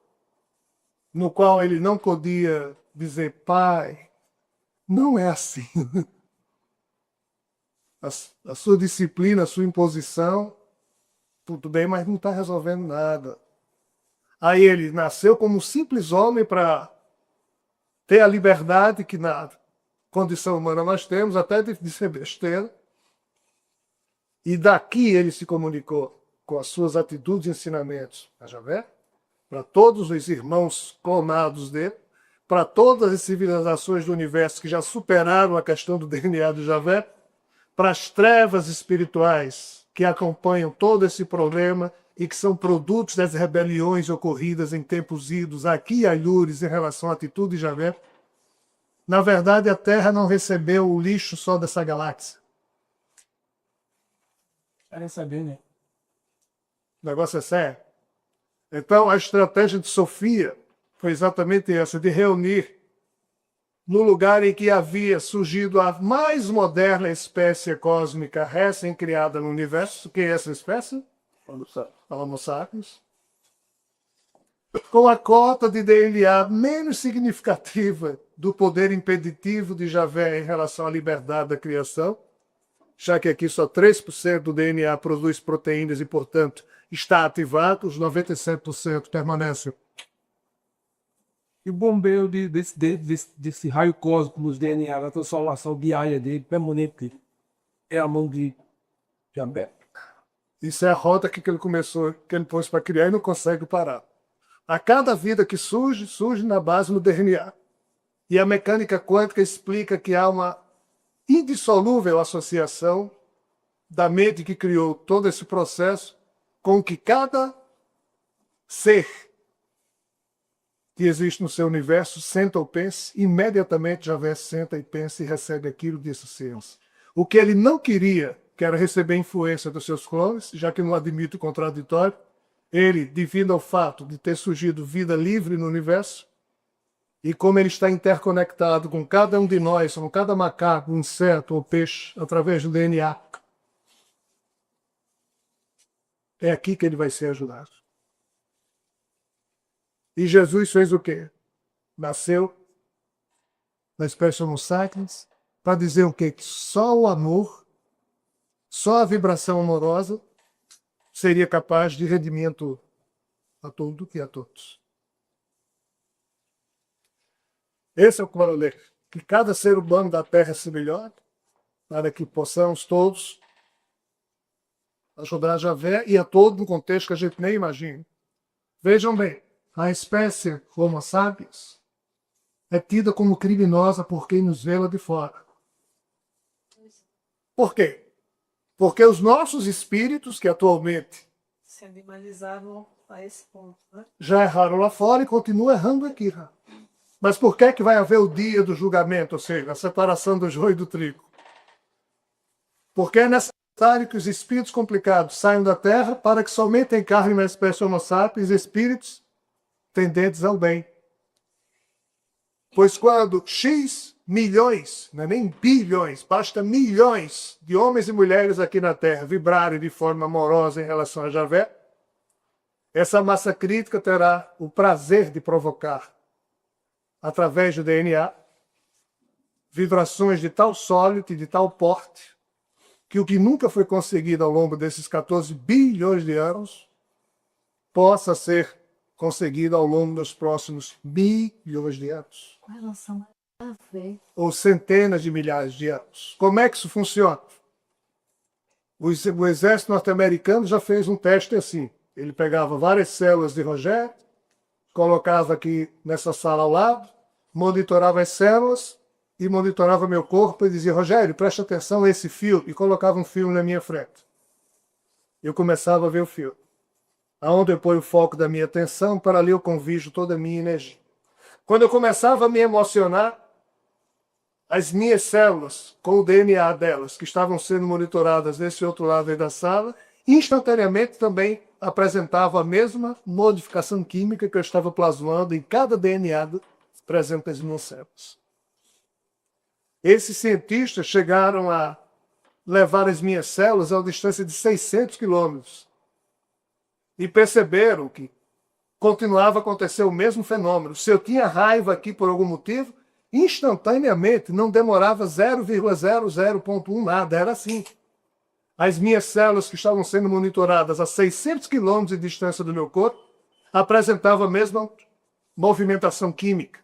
no qual ele não podia dizer, Pai, não é assim. A sua disciplina, a sua imposição, tudo bem, mas não está resolvendo nada. Aí ele nasceu como um simples homem para ter a liberdade que na condição humana nós temos, até de ser besteira. E daqui ele se comunicou com as suas atitudes e ensinamentos a Javé, para todos os irmãos clonados dele, para todas as civilizações do universo que já superaram a questão do DNA de Javé, para as trevas espirituais que acompanham todo esse problema e que são produtos das rebeliões ocorridas em tempos idos aqui e alhures em relação à atitude de Javé. Na verdade, a Terra não recebeu o lixo só dessa galáxia. Querem saber, né? O negócio é sério. Então, a estratégia de Sofia foi exatamente essa, de reunir no lugar em que havia surgido a mais moderna espécie cósmica recém-criada no universo. Quem é essa espécie? Homo sapiens. Com a cota de DNA menos significativa do poder impeditivo de Javé em relação à liberdade da criação, já que aqui só 3% do DNA produz proteínas e, portanto, está ativado, os 97% permanecem. E o bombeio desse raio cósmico nos DNA, da transformação diária dele, permanente, é a mão de Javé. Isso é a rota que ele começou, que ele pôs para criar e não consegue parar. A cada vida que surge, surge na base do DNA. E a mecânica quântica explica que há uma indissolúvel associação da mente que criou todo esse processo com que cada ser que existe no seu universo senta ou pense, imediatamente Javé senta e pensa e recebe aquilo desse ciência. O que ele não queria, que era receber influência dos seus clones, já que não admite o contraditório, ele, devido ao fato de ter surgido vida livre no universo, e como ele está interconectado com cada um de nós, com cada macaco, inseto ou peixe, através do DNA, é aqui que ele vai ser ajudado. E Jesus fez o quê? Nasceu na espécie Homo sapiens para dizer o quê? Que só o amor, só a vibração amorosa seria capaz de redimir a tudo e a todos. Esse é o corolário. Que cada ser humano da Terra se melhore, para que possamos todos ajudar a Javé e a todo um contexto que a gente nem imagina. Vejam bem, a espécie Homo sapiens é tida como criminosa por quem nos vê lá de fora. Por quê? Porque os nossos espíritos, que atualmente Se animalizaram a esse ponto, né? já erraram lá fora e continuam errando aqui. Mas por que vai haver o dia do julgamento, ou seja, a separação do joio e do trigo? Porque é necessário que os espíritos complicados saiam da Terra para que somente encarnem na espécie Homo sapiens espíritos tendentes ao bem. Pois quando X milhões, não é nem bilhões, basta milhões de homens e mulheres aqui na Terra vibrarem de forma amorosa em relação a Javé, essa massa crítica terá o prazer de provocar, através do DNA, vibrações de tal sólido e de tal porte, que o que nunca foi conseguido ao longo desses 14 bilhões de anos possa ser conseguido ao longo dos próximos bilhões de anos. Com relação a ver. Ou centenas de milhares de anos. Como é que isso funciona? O exército norte-americano já fez um teste assim. Ele pegava várias células de Rogério, colocava aqui nessa sala ao lado, monitorava as células e monitorava meu corpo e dizia, Rogério, presta atenção a esse fio, e colocava um fio na minha frente. Eu começava a ver o fio. Aonde eu ponho o foco da minha atenção, para ali eu convijo toda a minha energia. Quando eu começava a me emocionar, as minhas células, com o DNA delas, que estavam sendo monitoradas desse outro lado aí da sala, instantaneamente também apresentavam a mesma modificação química que eu estava plasmando em cada DNA presente nas minhas células. Esses cientistas chegaram a levar as minhas células a uma distância de 600 quilômetros e perceberam que continuava a acontecer o mesmo fenômeno. Se eu tinha raiva aqui por algum motivo, instantaneamente, não demorava 0,00.1 nada, era assim. As minhas células que estavam sendo monitoradas a 600 quilômetros de distância do meu corpo apresentavam a mesma movimentação química.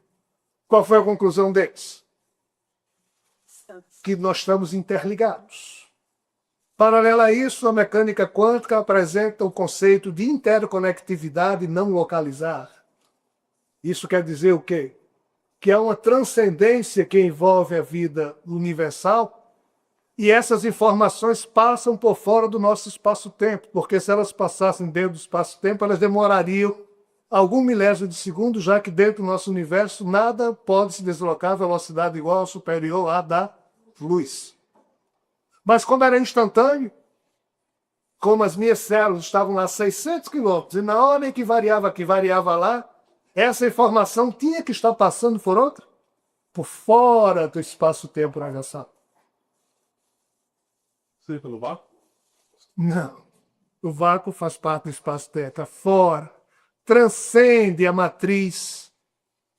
Qual foi a conclusão deles? Que nós estamos interligados. Paralelo a isso, a mecânica quântica apresenta o conceito de interconectividade não localizada. Isso quer dizer o quê? Que há uma transcendência que envolve a vida universal e essas informações passam por fora do nosso espaço-tempo, porque se elas passassem dentro do espaço-tempo, elas demorariam algum milésimo de segundo, já que dentro do nosso universo nada pode se deslocar a velocidade igual ou superior à da luz. Mas como era instantâneo, como as minhas células estavam lá a 600 quilômetros, e na hora em que variava aqui, variava lá, essa informação tinha que estar passando por outra? Por fora do espaço-tempo universal. Seja pelo vácuo? Não. O vácuo faz parte do espaço-tempo, é fora. Transcende a matriz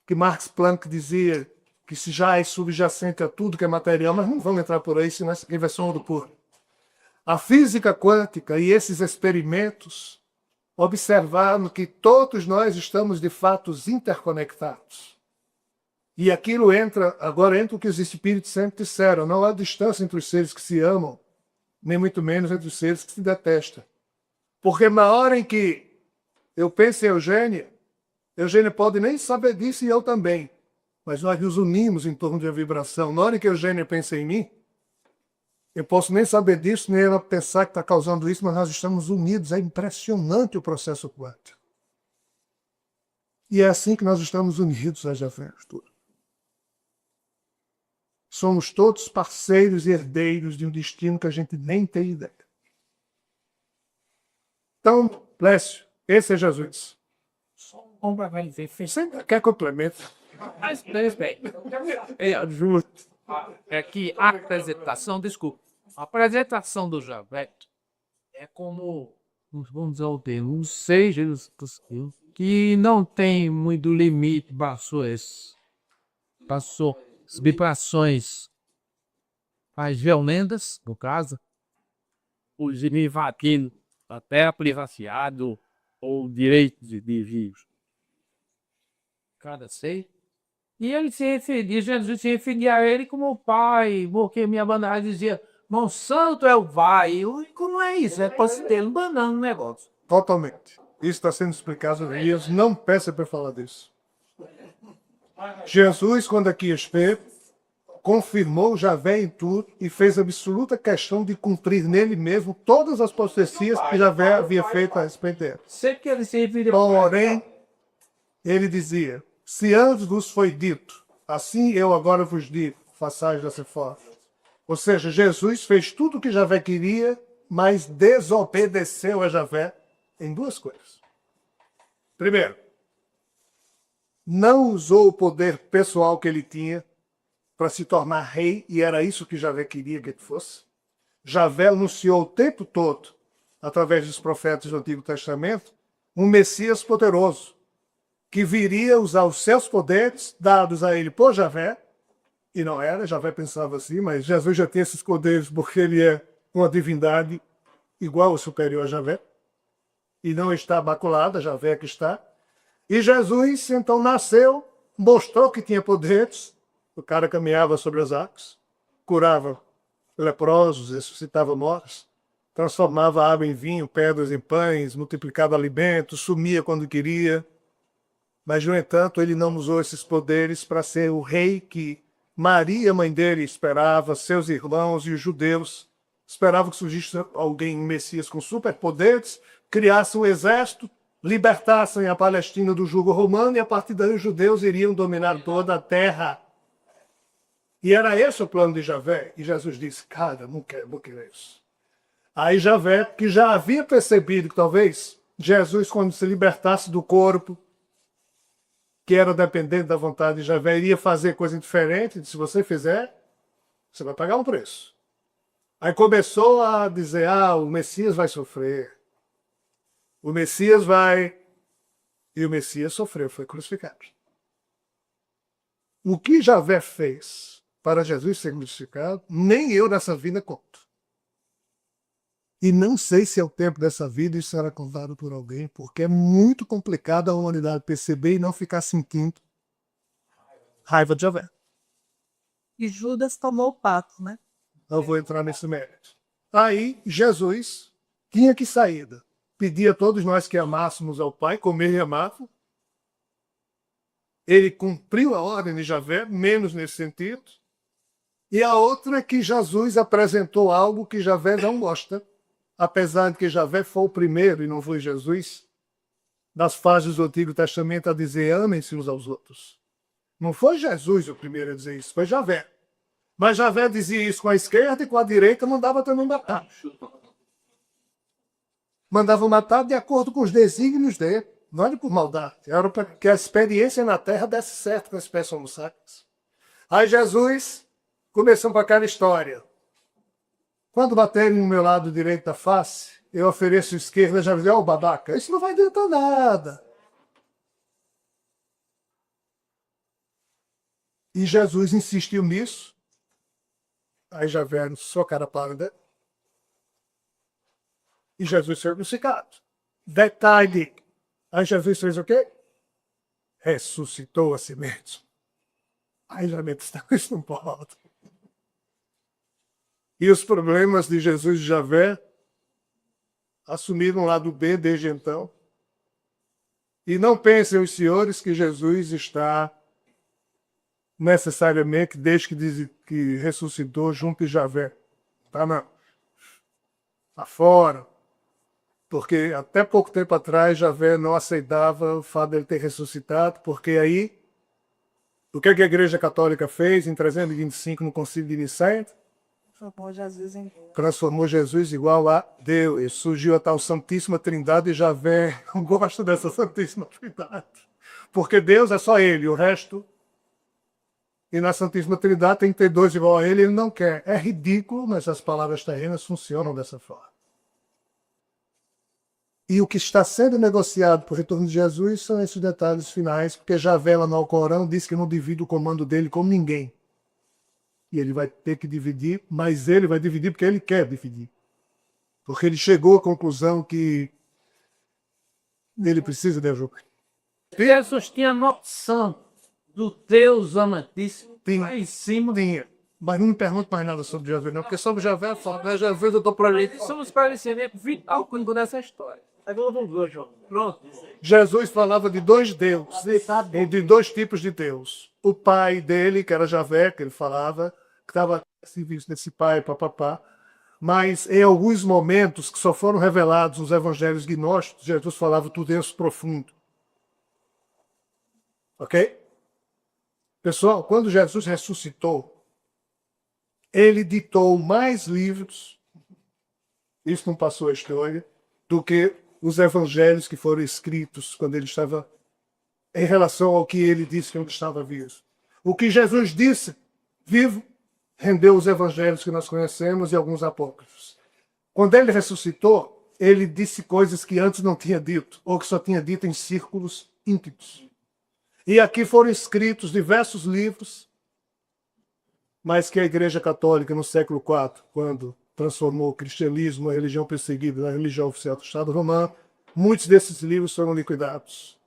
que Max Planck dizia que se já é subjacente a tudo que é material, mas não vamos entrar por aí, senão isso aqui vai ser um ouro puro. A física quântica e esses experimentos observaram que todos nós estamos de fato interconectados. E aquilo agora entra o que os espíritos sempre disseram, não há distância entre os seres que se amam, nem muito menos entre os seres que se detestam. Porque na hora em que eu penso em Eugênia pode nem saber disso e eu também. Mas nós nos unimos em torno de uma vibração. Na hora que a Eugênia pensa em mim, eu posso nem saber disso, nem ela pensar que está causando isso, mas nós estamos unidos. É impressionante o processo quântico. E é assim que nós estamos unidos a Javé. Somos todos parceiros e herdeiros de um destino que a gente nem tem ideia. Então, Lécio, esse é Jesus. Você quer complemento? Mas, bem, eu juro. É que a apresentação, desculpa, a apresentação do Javeto é como, vamos dizer o termo, um ser que não tem muito limite, passou as vibrações mais violentas, no caso, os invadindo até a privacidade ou o direito de vir. Cada ser. E ele se referia, Jesus se referia a ele como pai, porque minha bandeira dizia, Monsanto é o pai. E como é isso? É para se ter um banana no negócio. Totalmente. Isso está sendo explicado no Elias. Não peça para falar disso. Jesus, quando aqui esteve, confirmou Javé em tudo e fez absoluta questão de cumprir nele mesmo todas as profecias que Javé havia feito a respeito dele. Sempre que ele se referia ao pai. Porém, ele dizia, se antes vos foi dito, assim eu agora vos digo, façais dessa forma. Ou seja, Jesus fez tudo o que Javé queria, mas desobedeceu a Javé em duas coisas. Primeiro, não usou o poder pessoal que ele tinha para se tornar rei, e era isso que Javé queria que ele fosse. Javé anunciou o tempo todo, através dos profetas do Antigo Testamento, um Messias poderoso, que viria usar os seus poderes dados a ele por Javé, e não era, Javé pensava assim, mas Jesus já tem esses poderes porque ele é uma divindade igual ou superior a Javé, e não está maculada, Javé que está. E Jesus, então, nasceu, mostrou que tinha poderes, o cara caminhava sobre as águas, curava leprosos, ressuscitava mortos, transformava água em vinho, pedras em pães, multiplicava alimentos, sumia quando queria. Mas, no entanto, ele não usou esses poderes para ser o rei que Maria, mãe dele, esperava, seus irmãos e os judeus esperavam que surgisse alguém, um Messias com superpoderes, criasse um exército, libertassem a Palestina do jugo romano e, a partir daí, os judeus iriam dominar toda a terra. E era esse o plano de Javé. E Jesus disse, cara, não quero isso. Aí Javé, que já havia percebido que talvez Jesus, quando se libertasse do corpo, que era dependente da vontade de Javé, iria fazer coisa diferente. Se você fizer, você vai pagar um preço. Aí começou a dizer, o Messias vai sofrer. O Messias vai... E o Messias sofreu, foi crucificado. O que Javé fez para Jesus ser crucificado, nem eu nessa vida conto. E não sei se é o tempo dessa vida isso será contado por alguém, porque é muito complicado a humanidade perceber e não ficar sentindo raiva de Javé. E Judas tomou o pato, né? Não vou entrar nesse mérito. Aí Jesus tinha que saída. Pedia a todos nós que amássemos ao Pai, como ele amava. Ele cumpriu a ordem de Javé, menos nesse sentido. E a outra é que Jesus apresentou algo que Javé não gosta, apesar de que Javé foi o primeiro, e não foi Jesus, das fases do Antigo Testamento a dizer amem-se uns aos outros. Não foi Jesus o primeiro a dizer isso, foi Javé. Mas Javé dizia isso com a esquerda e com a direita mandava também matar. Mandava matar de acordo com os desígnios dele, não era por maldade. Era para que a experiência na terra desse certo com as pessoas homo sapiens. Aí Jesus começou com aquela história. Quando baterem no meu lado direito da face, eu ofereço esquerda, já dizia, babaca, isso não vai adiantar nada. E Jesus insistiu nisso. Aí já vieram sua cara pálida. E Jesus foi crucificado. Detalhe. Aí Jesus fez o quê? Ressuscitou a si mesmo. Aí já me isso não pode. E os problemas de Jesus e Javé assumiram o lado B desde então. E não pensem os senhores que Jesus está necessariamente, desde que ressuscitou, junto de Javé. Tá, não. Tá fora. Porque até pouco tempo atrás, Javé não aceitava o fato de ele ter ressuscitado, porque aí, o que a Igreja Católica fez em 325 no Concílio de Nicéia? Transformou Jesus igual a Deus. E surgiu a tal Santíssima Trindade e Javé não gosta dessa Santíssima Trindade. Porque Deus é só ele, o resto... E na Santíssima Trindade tem que ter dois igual a ele não quer. É ridículo, mas as palavras terrenas funcionam dessa forma. E o que está sendo negociado por retorno de Jesus são esses detalhes finais, porque Javé lá no Alcorão diz que não divide o comando dele com ninguém. E ele vai ter que dividir, mas ele vai dividir porque ele quer dividir. Porque ele chegou à conclusão que ele precisa de ajuda. Jesus tinha noção do Deus amantíssimo lá em cima. Tinha. Mas não me pergunte mais nada sobre Javé, não, porque sobre Javé é foda, né? Javé eu estou para ele. Somos parecimento vital quando nessa história. Pronto. Jesus falava de dois deuses, de dois tipos de Deus. O pai dele, que era Javé, que ele falava, que estava serviço desse pai, papapá. Mas em alguns momentos que só foram revelados nos evangelhos gnósticos, Jesus falava do Deus profundo. Ok? Pessoal, quando Jesus ressuscitou, ele ditou mais livros, isso não passou a história, do que os evangelhos que foram escritos quando ele estava, em relação ao que ele disse quando estava vivo. O que Jesus disse, vivo, rendeu os evangelhos que nós conhecemos e alguns apócrifos. Quando ele ressuscitou, ele disse coisas que antes não tinha dito, ou que só tinha dito em círculos íntimos. E aqui foram escritos diversos livros, mas que a Igreja Católica, no século IV, quando transformou o cristianismo, a religião perseguida, na religião oficial do Estado Romano, muitos desses livros foram liquidados.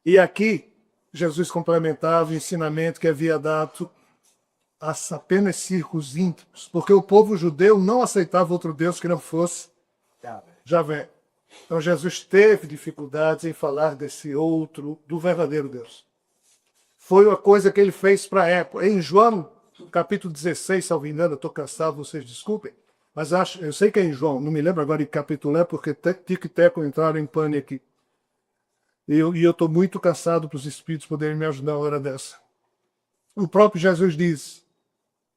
E aqui, Jesus complementava o ensinamento que havia dado a apenas círculos íntimos, porque o povo judeu não aceitava outro Deus que não fosse Javé. Então Jesus teve dificuldades em falar desse outro, do verdadeiro Deus. Foi uma coisa que ele fez para a época. Em João, capítulo 16, salvo engano, eu estou cansado, vocês desculpem, mas eu sei que é em João, não me lembro agora em que capítulo é, porque Tico e Teco entraram em pane aqui. E eu estou muito cansado para os Espíritos poderem me ajudar na hora dessa. O próprio Jesus diz,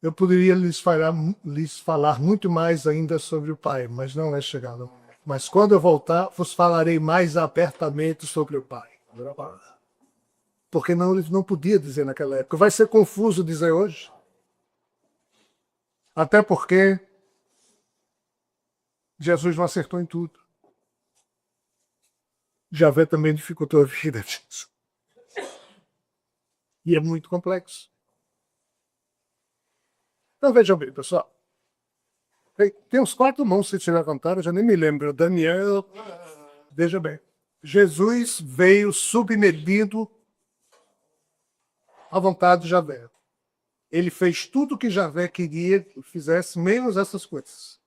eu poderia lhes falar muito mais ainda sobre o Pai, mas não é chegado. Mas quando eu voltar, vos falarei mais abertamente sobre o Pai. Porque não, ele não podia dizer naquela época. Vai ser confuso dizer hoje. Até porque Jesus não acertou em tudo. Javé também dificultou a vida disso. E é muito complexo. Então vejam bem, pessoal. Tem uns 4 mãos se tiver contar, eu já nem me lembro. Daniel, veja bem. Jesus veio submetido à vontade de Javé. Ele fez tudo o que Javé queria que fizesse, menos essas coisas.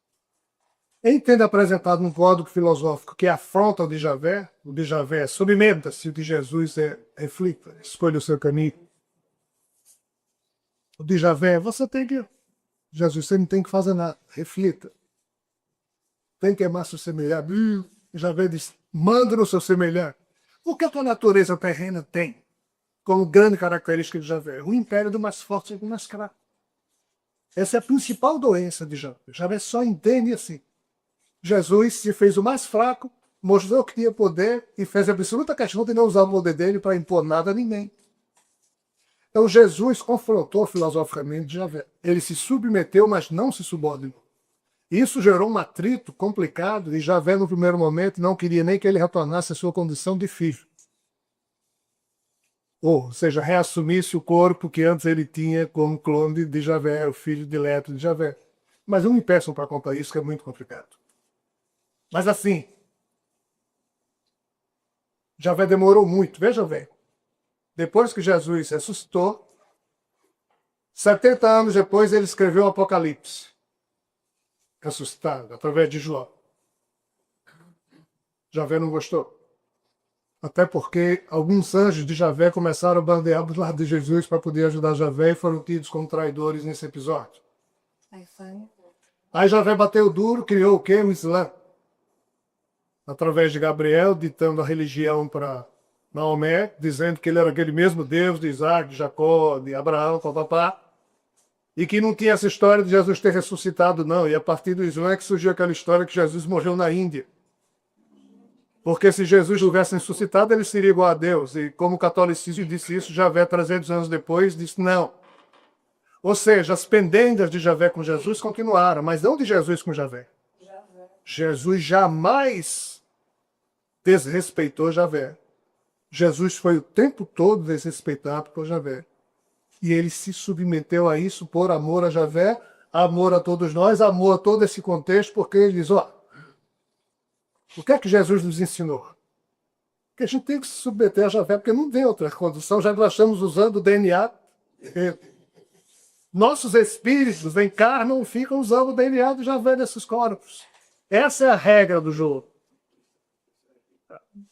Em tendo apresentado um código filosófico que afronta o de Javé é submeta-se, o de Jesus é reflita, escolha o seu caminho. O de Javé, você tem que... Jesus, você não tem que fazer nada, reflita. Tem que amar seu semelhante. Javé diz, manda no seu semelhante. O que a natureza terrena tem como grande característica de Javé? O império do mais forte e do mais fraco. Essa é a principal doença de Javé. Javé só entende assim. Jesus se fez o mais fraco, mostrou que tinha poder e fez a absoluta questão de não usar o poder dele para impor nada a ninguém. Então Jesus confrontou filosoficamente Javé. Ele se submeteu, mas não se subordinou. Isso gerou um atrito complicado e Javé, no primeiro momento, não queria nem que ele retornasse à sua condição de filho. Ou seja, reassumisse o corpo que antes ele tinha como clone de Javé, o filho dileto de Javé. Mas não me peçam para contar isso, que é muito complicado. Mas assim, Javé demorou muito. Veja bem, depois que Jesus ressuscitou, 70 anos depois ele escreveu o Apocalipse, ressuscitado, através de João. Javé não gostou. Até porque alguns anjos de Javé começaram a bandear do lado de Jesus para poder ajudar Javé e foram tidos como traidores nesse episódio. Aí Javé bateu duro, criou o quê? O Islã. Através de Gabriel, ditando a religião para Maomé, dizendo que ele era aquele mesmo Deus de Isaac, de Jacó, de Abraão, papapá, e que não tinha essa história de Jesus ter ressuscitado, não. E a partir do Islã é que surgiu aquela história que Jesus morreu na Índia. Porque se Jesus tivesse ressuscitado, ele seria igual a Deus. E como o catolicismo disse isso, Javé, 300 anos depois, disse não. Ou seja, as pendengas de Javé com Jesus continuaram, mas não de Jesus com Javé. Jesus jamais desrespeitou Javé. Jesus foi o tempo todo desrespeitado por Javé. E ele se submeteu a isso por amor a Javé, amor a todos nós, amor a todo esse contexto, porque ele diz, ó, o que é que Jesus nos ensinou? Que a gente tem que se submeter a Javé, porque não tem outra condição, já que nós estamos usando o DNA. Nossos espíritos encarnam e ficam usando o DNA de Javé nesses corpos. Essa é a regra do jogo.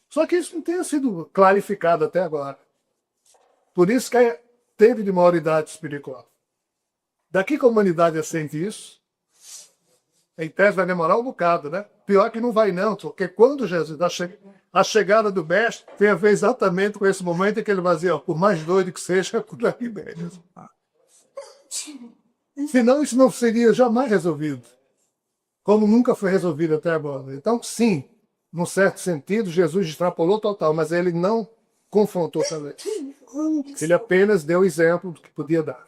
Só que isso não tem sido clarificado até agora. Por isso que teve de maioridade espiritual. Daqui que a humanidade assente isso, em tese vai demorar um bocado, né? Pior que não vai não, porque quando Jesus, a chegada do mestre, tem a ver exatamente com esse momento em que ele vai dizer, ó, por mais doido que seja, por aí mesmo. Senão isso não seria jamais resolvido. Como nunca foi resolvido até agora. Então, sim, num certo sentido, Jesus extrapolou total, mas ele não confrontou também. Ele apenas deu exemplo do que podia dar.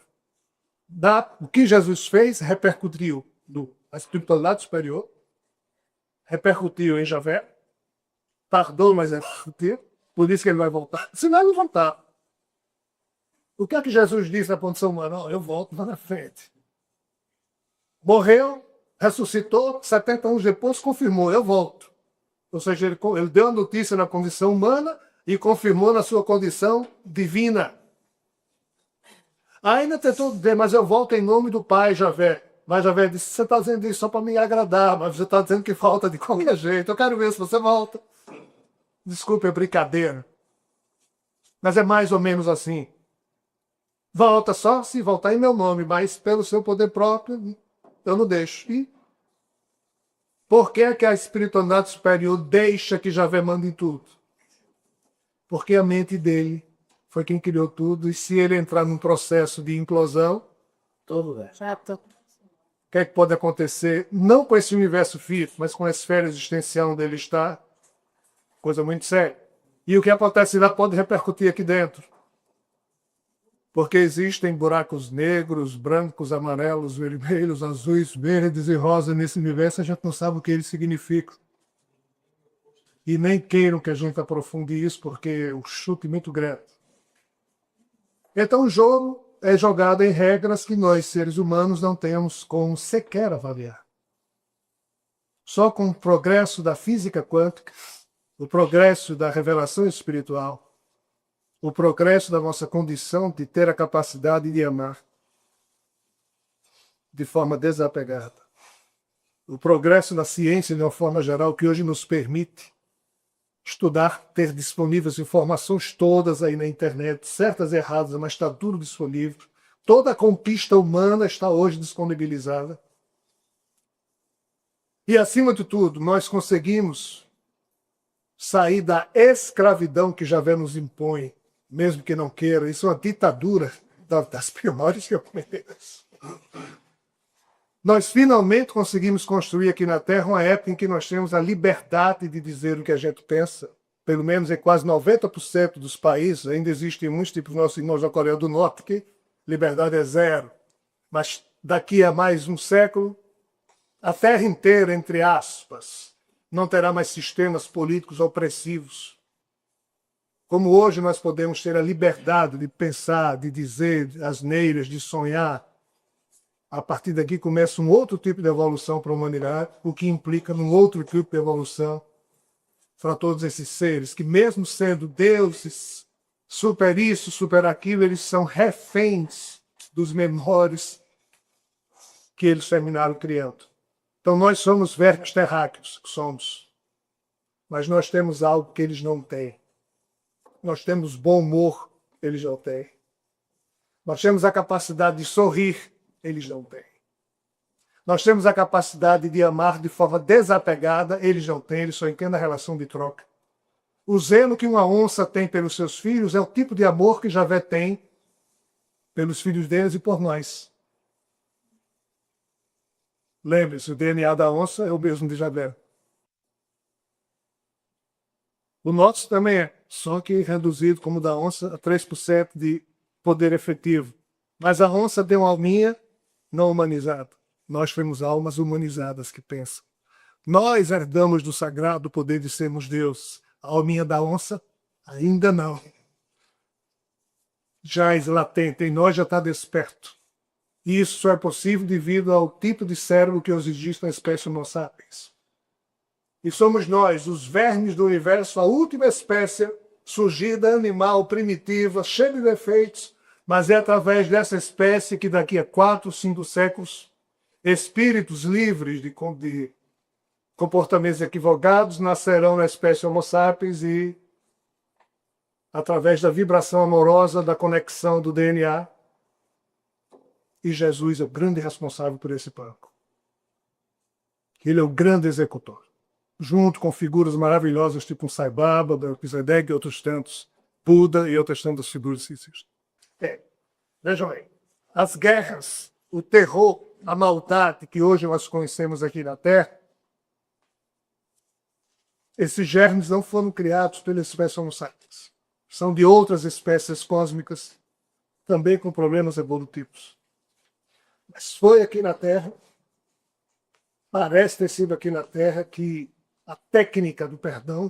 O que Jesus fez repercutiu na espiritualidade superior, repercutiu em Javé, tardou, mas repercutiu, por isso que ele vai voltar. Senão ele vai voltar. O que é que Jesus disse na condição humana? Não, eu volto lá na frente. Morreu, ressuscitou, 70 anos depois confirmou, eu volto. Ou seja, ele deu a notícia na condição humana e confirmou na sua condição divina. Ainda tentou dizer, mas eu volto em nome do Pai, Javé. Mas Javé disse, você está dizendo isso só para me agradar, mas você está dizendo que falta de qualquer jeito. Eu quero ver se você volta. Desculpe, é brincadeira. Mas é mais ou menos assim. Volta só se voltar em meu nome, mas pelo seu poder próprio, eu não deixo. E por que é que a espiritualidade superior deixa que Javé mande em tudo? Porque a mente dele foi quem criou tudo, e se ele entrar num processo de implosão, tudo é. que é que pode acontecer, não com esse universo físico, mas com a esfera existencial onde ele está, coisa muito séria. E o que acontece lá pode repercutir aqui dentro. Porque existem buracos negros, brancos, amarelos, vermelhos, azuis, verdes e rosas nesse universo, a gente não sabe o que eles significam. E nem queiram que a gente aprofunde isso, porque o chute é muito grande. Então o jogo é jogado em regras que nós, seres humanos, não temos como sequer avaliar. Só com o progresso da física quântica, o progresso da revelação espiritual, o progresso da nossa condição de ter a capacidade de amar de forma desapegada, o progresso da ciência de uma forma geral que hoje nos permite estudar, ter disponíveis informações todas aí na internet, certas e erradas, mas está tudo disponível. Toda a conquista humana está hoje disponibilizada. E, acima de tudo, nós conseguimos sair da escravidão que Javé nos impõe, mesmo que não queira. Isso é uma ditadura das piores que eu conheço. Nós finalmente conseguimos construir aqui na Terra uma época em que nós temos a liberdade de dizer o que a gente pensa. Pelo menos em quase 90% dos países, ainda existem muitos tipos nossos irmãos da Coreia do Norte que liberdade é zero. Mas daqui a mais um século, a Terra inteira, entre aspas, não terá mais sistemas políticos opressivos. Como hoje nós podemos ter a liberdade de pensar, de dizer asneiras, de sonhar. A partir daqui começa um outro tipo de evolução para a humanidade, o que implica num outro tipo de evolução para todos esses seres, que mesmo sendo deuses, super isso, super aquilo, eles são reféns dos menores que eles terminaram criando. Então nós somos vermes terráqueos, somos. Mas nós temos algo que eles não têm. Nós temos bom humor, eles não têm. Nós temos a capacidade de sorrir, eles não têm. Nós temos a capacidade de amar de forma desapegada, eles não têm, eles só entendem a relação de troca. O zelo que uma onça tem pelos seus filhos é o tipo de amor que Javé tem pelos filhos deles e por nós. Lembre-se, o DNA da onça é o mesmo de Javé. O nosso também é, só que reduzido, como o da onça, a 3% de poder efetivo. Mas a onça tem uma alminha não humanizada. Nós fomos almas humanizadas que pensam. Nós herdamos do sagrado o poder de sermos Deus. A alminha da onça, ainda não. Já é latente, em nós já está desperto. E isso só é possível devido ao tipo de cérebro que hoje existe na espécie Homo sapiens. E somos nós, os vermes do universo, a última espécie surgida, animal, primitiva, cheia de defeitos, mas é através dessa espécie que daqui a 4, 5 séculos, espíritos livres de comportamentos equivocados nascerão na espécie Homo sapiens e, através da vibração amorosa, da conexão do DNA, e Jesus é o grande responsável por esse banco. Ele é o grande executor. Junto com figuras maravilhosas, tipo um Sai Baba, Melquisedeque e outros tantos, Buda e outras tantas figuras. Vejam aí, as guerras, o terror, a maldade que hoje nós conhecemos aqui na Terra, esses germes não foram criados pela espécie Homo sapiens. São de outras espécies cósmicas, também com problemas evolutivos. Mas foi aqui na Terra, parece ter sido aqui na Terra, que a técnica do perdão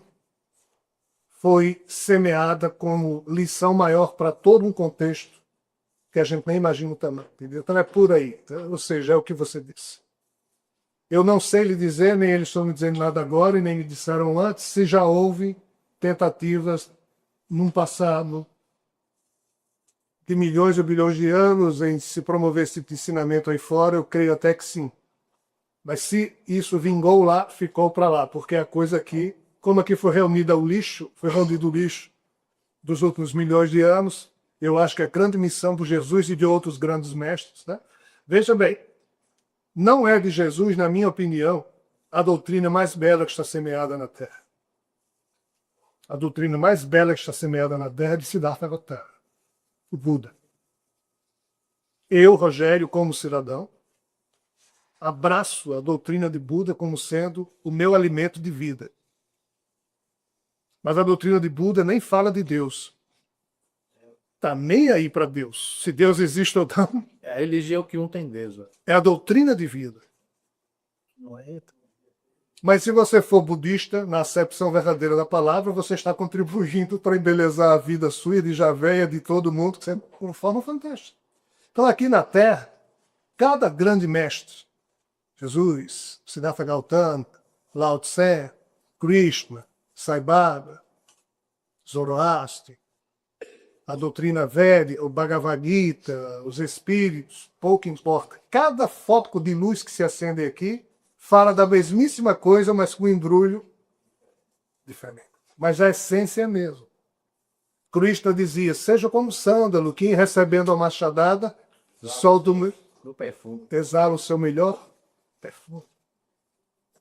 foi semeada como lição maior para todo um contexto que a gente nem imagina o tamanho. Entendeu? Então é por aí. Então, ou seja, é o que você disse. Eu não sei lhe dizer, nem eles estão me dizendo nada agora, e nem me disseram antes, se já houve tentativas num passado de milhões ou bilhões de anos em se promover esse tipo de ensinamento aí fora, eu creio até que sim. Mas se isso vingou lá, ficou para lá, porque a coisa aqui, como aqui foi reunido o lixo dos últimos milhões de anos, eu acho que a grande missão de Jesus e de outros grandes mestres, né? Veja bem, não é de Jesus, na minha opinião, a doutrina mais bela que está semeada na Terra. A doutrina mais bela que está semeada na Terra é de Siddhartha Gautama, o Buda. Eu, Rogério, como cidadão, abraço a doutrina de Buda como sendo o meu alimento de vida. Mas a doutrina de Buda nem fala de Deus. Está nem aí para Deus. Se Deus existe ou não, É a religião que um tem Deus. Ó. é a doutrina de vida. Não é? Mas se você for budista, na acepção verdadeira da palavra, você está contribuindo para embelezar a vida sua, de Javéia, de todo mundo, de uma forma fantástica. Então, aqui na Terra, cada grande mestre, Jesus, Siddhartha Gautama, Lao Tse, Krishna, Sai Baba, Zoroastre, a doutrina védica, o Bhagavad Gita, os espíritos, pouco importa. Cada foco de luz que se acende aqui fala da mesmíssima coisa, mas com um embrulho diferente. Mas a essência é a mesma. Krishna dizia, seja como sândalo, que recebendo a machadada, solta No perfume. exala o seu melhor perfume.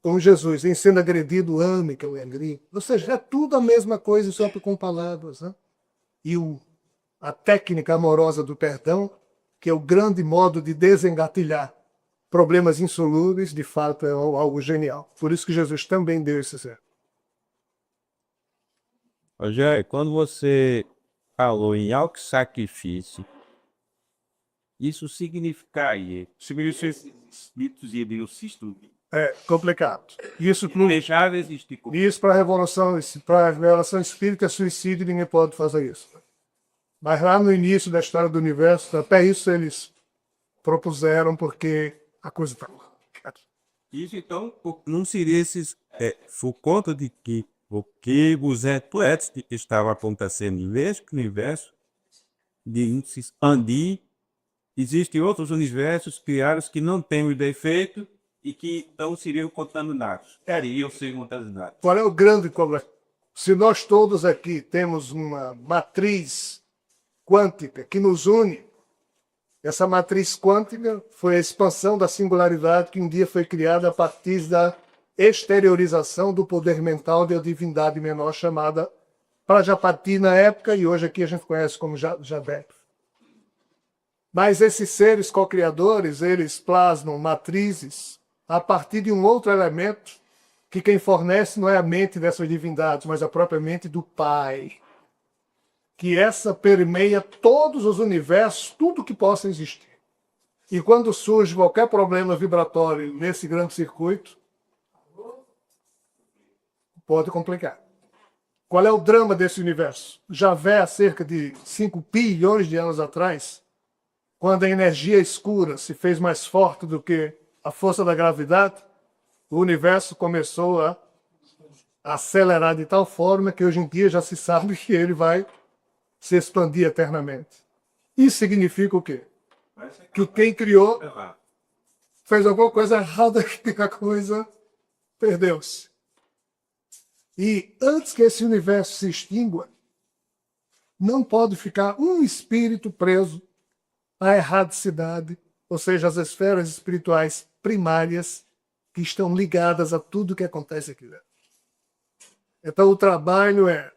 Como Jesus, em sendo agredido, ame que eu agride. Ou seja, é tudo a mesma coisa, só com palavras. Né? E a técnica amorosa do perdão, que é o grande modo de desengatilhar problemas insolúveis, de fato é algo genial. Por isso que Jesus também deu esse exemplo. Rogério, quando você falou em auto-sacrifício, isso significaria se esses espíritos iriam se estudar. É complicado. Isso Não deixar de existir. Isso para a revolução espírita, suicídio, ninguém pode fazer isso. Mas lá no início da história do universo, até isso eles propuseram, porque a coisa está lá. Isso então não seria esses. Por conta de que porque os ecléticos que estavam acontecendo neste universo de se expandir, existem outros universos criados que não têm o defeito e que então seriam contaminados. Iriam ser contaminados. Qual é o grande problema? Se nós todos aqui temos uma matriz quântica que nos une, essa matriz quântica foi a expansão da singularidade que um dia foi criada a partir da exteriorização do poder mental da divindade menor chamada Prajapati na época, e hoje aqui a gente conhece como Jabé. Mas esses seres co-criadores, eles plasmam matrizes a partir de um outro elemento que quem fornece não é a mente dessas divindades, mas a própria mente do Pai. Que essa permeia todos os universos, tudo que possa existir. E quando surge qualquer problema vibratório nesse grande circuito, pode complicar. Qual é o drama desse universo? Javé, há cerca de 5 bilhões de anos atrás, quando a energia escura se fez mais forte do que a força da gravidade, o universo começou a acelerar de tal forma que hoje em dia já se sabe que ele vai se expandir eternamente. Isso significa o quê? Que quem criou fez alguma coisa errada, que a coisa perdeu-se. E antes que esse universo se extingua, não pode ficar um espírito preso à erradicidade, ou seja, às esferas espirituais primárias que estão ligadas a tudo que acontece aqui dentro. Então o trabalho é,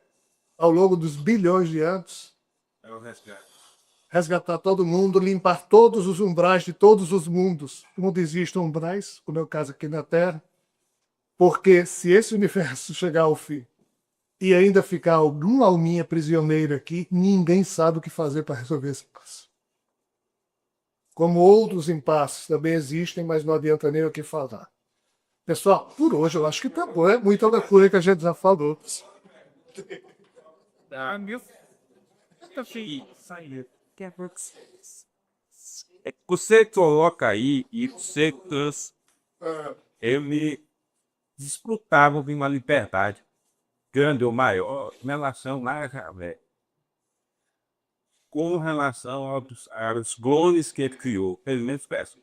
ao longo dos bilhões de anos, resgatar todo mundo, limpar todos os umbrais de todos os mundos, onde existem umbrais, como é o caso aqui na Terra, porque se esse universo chegar ao fim e ainda ficar alguma alminha prisioneira aqui, ninguém sabe o que fazer para resolver esse impasse. Como outros impasses também existem, mas não adianta nem o que falar. Pessoal, por hoje eu acho que tá bom, é muita loucura que a gente já falou. Você coloca aí e você ele desfrutava de uma liberdade grande ou maior em relação lá, velho, com relação aos clones que ele criou. Pelo menos peço.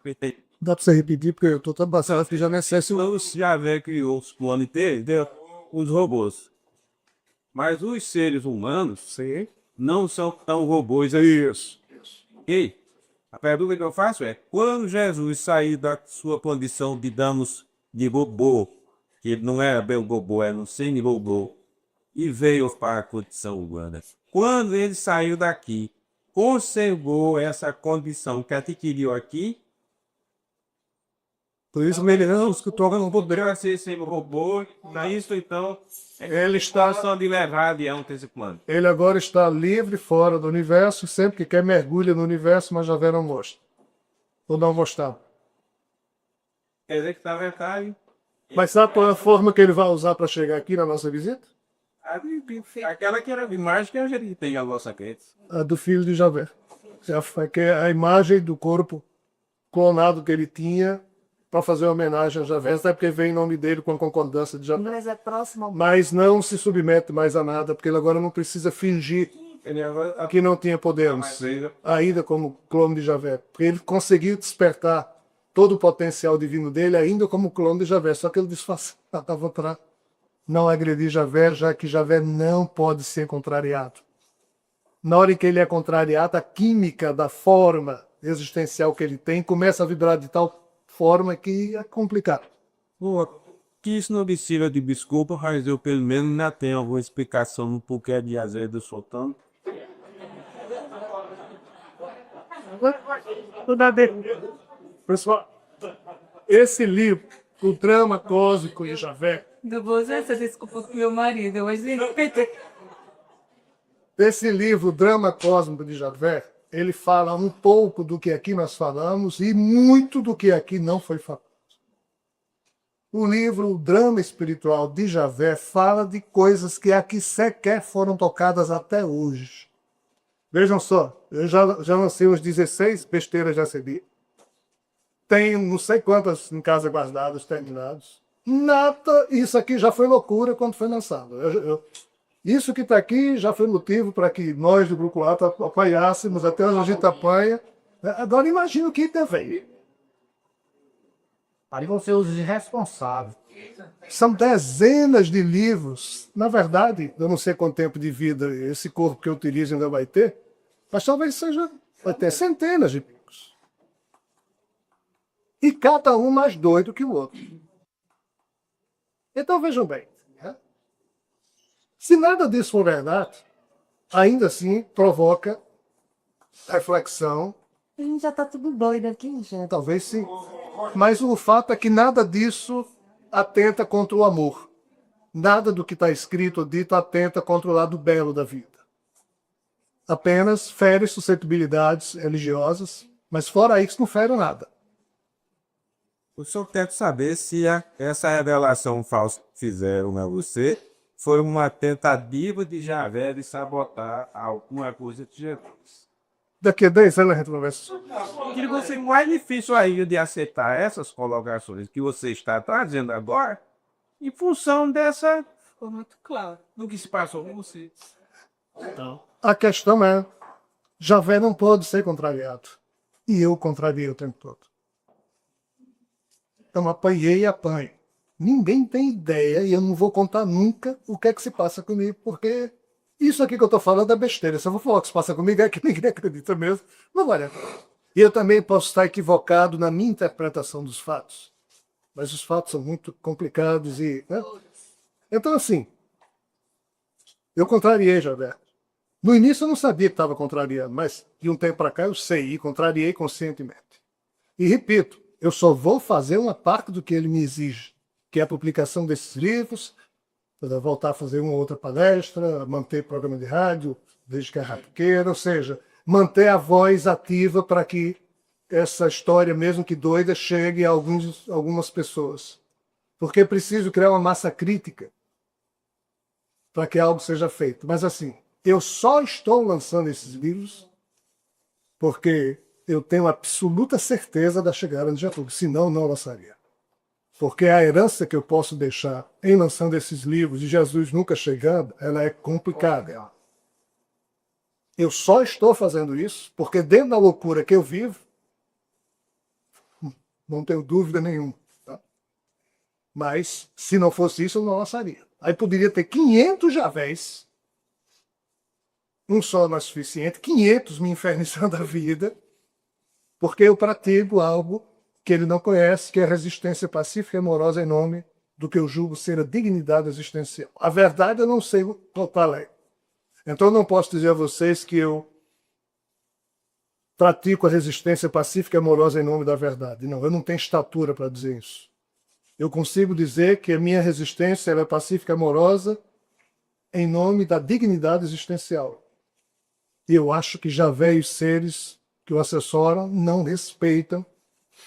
Dá para você repetir, porque eu estou tão passando que já não é acesso. O Javé criou os clones dele, os robôs. Mas os seres humanos não são tão robôs aí. E a pergunta que eu faço é, quando Jesus sair da sua condição, digamos, de robô, que ele não era bem robô, era um semi-robô, e veio para a condição humana, quando ele saiu daqui, conservou essa condição que adquiriu aqui, Por isso, ele não escutou, não poderia ser sem robô. Para isso, então, Ele está, só de levar adiante esse plano. ele agora está livre fora do universo, sempre que quer mergulha no universo, mas Javé não mostra. Ou não mostrava. Quer dizer que, na verdade, Mas sabe qual é a forma que ele vai usar para chegar aqui na nossa visita? aquela que era a imagem que a gente tem a nossa crença. A do filho de Javé. Que é a imagem do corpo clonado que ele tinha para fazer homenagem a Javé, até porque vem em nome dele com a concordância de Javé. Mas é próximo ao Mas não se submete mais a nada, porque ele agora não precisa fingir Ele agora, que não tinha poderes, ainda como clone de Javé. Porque ele conseguiu despertar todo o potencial divino dele, ainda como clone de Javé, só que ele disfarçava para não agredir Javé, já que Javé não pode ser contrariado. Na hora em que ele é contrariado, a química da forma existencial que ele tem começa a vibrar de tal forma que é complicado. pô, que isso não precisa de desculpa, mas eu pelo menos ainda tenho alguma explicação no porquê de Azevedo soltando. Pessoal, esse livro, O Drama Cósmico de Javé, Eu vou usar essa desculpa com meu marido, mas esse livro, O Drama Cósmico de Javé, ele fala um pouco do que aqui nós falamos e muito do que aqui não foi falado. O livro O Drama Espiritual de Javé fala de coisas que aqui sequer foram tocadas até hoje. Vejam só, eu já lancei uns 16 besteiras de ACD. Tenho não sei quantas em casa guardadas, terminados. Nada, isso aqui já foi loucura quando foi lançado. Isso que está aqui já foi motivo para que nós do Grupo Lata apanhássemos, até hoje a gente apanha. Agora imagina o que veio. Aí você usa de responsável. São dezenas de livros. Na verdade, eu não sei quanto tempo de vida esse corpo que eu utilizo ainda vai ter, mas talvez vai ter centenas de livros. E cada um mais doido que o outro. Então vejam bem, né? Se nada disso for verdade, ainda assim provoca reflexão. a gente já tá tudo doido aqui, gente. Talvez sim. Mas o fato é que nada disso atenta contra o amor. Nada do que está escrito ou dito atenta contra o lado belo da vida. Apenas fere suscetibilidades religiosas, mas fora isso não fere nada. Eu só quero saber se essa revelação falsa que fizeram a você foi uma tentativa de Javé de sabotar alguma coisa de Jesus. Daqui a 10 anos a gente conversa. Que você mais difícil ainda de aceitar essas colocações que você está trazendo agora, em função dessa Muito claro. do que se passou com você. A questão é, Javé não pode ser contrariado. E eu contrariei o tempo todo. Então apanhei e apanho. Ninguém tem ideia, e eu não vou contar nunca o que é que se passa comigo, porque isso aqui que eu estou falando é besteira. Se eu vou falar o que se passa comigo, é que ninguém acredita mesmo. Não vale a pena. E eu também posso estar equivocado na minha interpretação dos fatos. Mas os fatos são muito complicados e... né? Então, assim, eu contrariei Javé. No início eu não sabia que estava contrariando, mas de um tempo para cá eu sei e contrariei conscientemente. E repito, eu só vou fazer uma parte do que ele me exige, que é a publicação desses livros, voltar a fazer uma outra palestra, manter programa de rádio, desde que é rapiqueira, ou seja, manter a voz ativa para que essa história, mesmo que doida, chegue a algumas pessoas. Porque é preciso criar uma massa crítica para que algo seja feito. Mas assim, eu só estou lançando esses livros porque eu tenho absoluta certeza da chegada de Getúlio, senão não lançaria. Porque a herança que eu posso deixar em lançando esses livros de Jesus nunca chegando, ela é complicada. Eu só estou fazendo isso porque dentro da loucura que eu vivo, não tenho dúvida nenhuma. Tá? Mas se não fosse isso, eu não lançaria. Aí poderia ter 500 Javéis, um só não é suficiente, 500 me infernizando a vida, porque eu pratico algo que ele não conhece, que é a resistência pacífica e amorosa em nome do que eu julgo ser a dignidade existencial. A verdade eu não sei qual é. Então eu não posso dizer a vocês que eu pratico a resistência pacífica e amorosa em nome da verdade. Não, eu não tenho estatura para dizer isso. Eu consigo dizer que a minha resistência ela é pacífica e amorosa em nome da dignidade existencial. E eu acho que já velhos seres que o assessoram não respeitam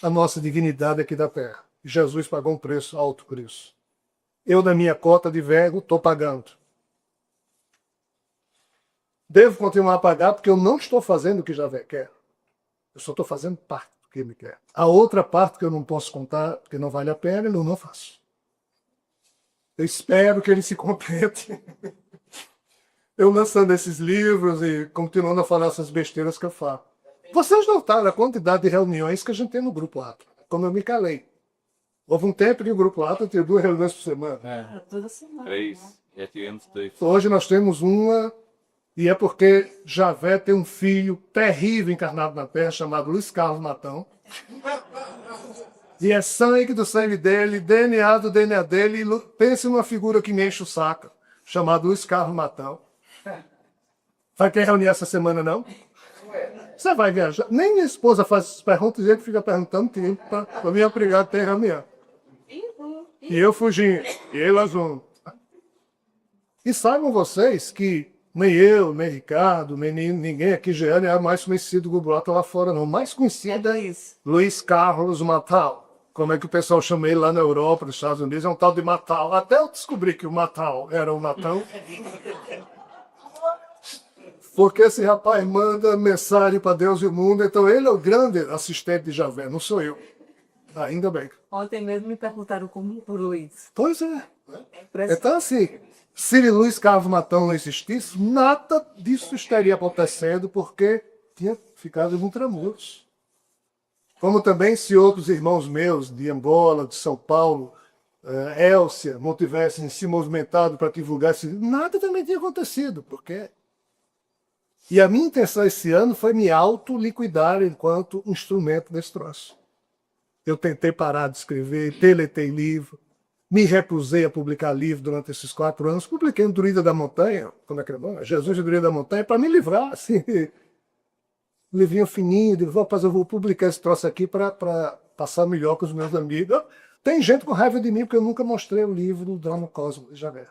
a nossa dignidade aqui da Terra. Jesus pagou um preço alto por isso. Eu, da minha cota de velho, estou pagando. Devo continuar a pagar porque eu não estou fazendo o que Javé quer. Eu só estou fazendo parte do que ele quer. A outra parte que eu não posso contar, porque não vale a pena, eu não faço. Eu espero que ele se complete. Eu lançando esses livros e continuando a falar essas besteiras que eu falo. Vocês notaram a quantidade de reuniões que a gente tem no Grupo Atlas. Como eu me calei. Houve um tempo que o Grupo Atlas tinha 2 reuniões por semana. Toda semana. 3. Já tivemos 2. Hoje nós temos uma, e é porque Javé tem um filho terrível encarnado na Terra, chamado Luiz Carlos Matão. E é sangue do sangue dele, DNA do DNA dele. E pense numa figura que me enche o saco, chamado Luiz Carlos Matão. Vai ter reunião essa semana, não? Você vai viajar. Nem minha esposa faz essas perguntas e ele fica perguntando tempo para me obrigar a ter reunião. E eu fugindo. E elas vão. E saibam vocês que nem eu, nem Ricardo, nem ninguém aqui já é mais conhecido do Grupo Atlas lá fora, não. Mais conhecido é Luiz Carlos Matão. Como é que o pessoal chama ele lá na Europa, nos Estados Unidos, é um tal de Matão. Até eu descobri que o Matão era o Matão. Porque esse rapaz manda mensagem para Deus e o mundo, então ele é o grande assistente de Javé, não sou eu. Ainda bem. Ontem mesmo me perguntaram como por Luiz. Pois é. Impressionante. Então, assim, se Luiz Carlos Matão não existisse, nada disso estaria acontecendo, porque tinha ficado em Tramuros. Como também se outros irmãos meus, de Angola, de São Paulo, Élcia, não tivessem se movimentado para divulgar esse livro, nada também tinha acontecido, porque... E a minha intenção esse ano foi me auto-liquidar enquanto instrumento desse troço. Eu tentei parar de escrever, deletei livro, me recusei a publicar livro durante esses 4 anos. Publiquei no Druida da Montanha, como é que é? Jesus e Druida da Montanha, para me livrar, assim. Um livrinho fininho, de rapaz, eu vou publicar esse troço aqui para passar melhor com os meus amigos. Tem gente com raiva de mim porque eu nunca mostrei o livro do Drama Cosmo de Javé.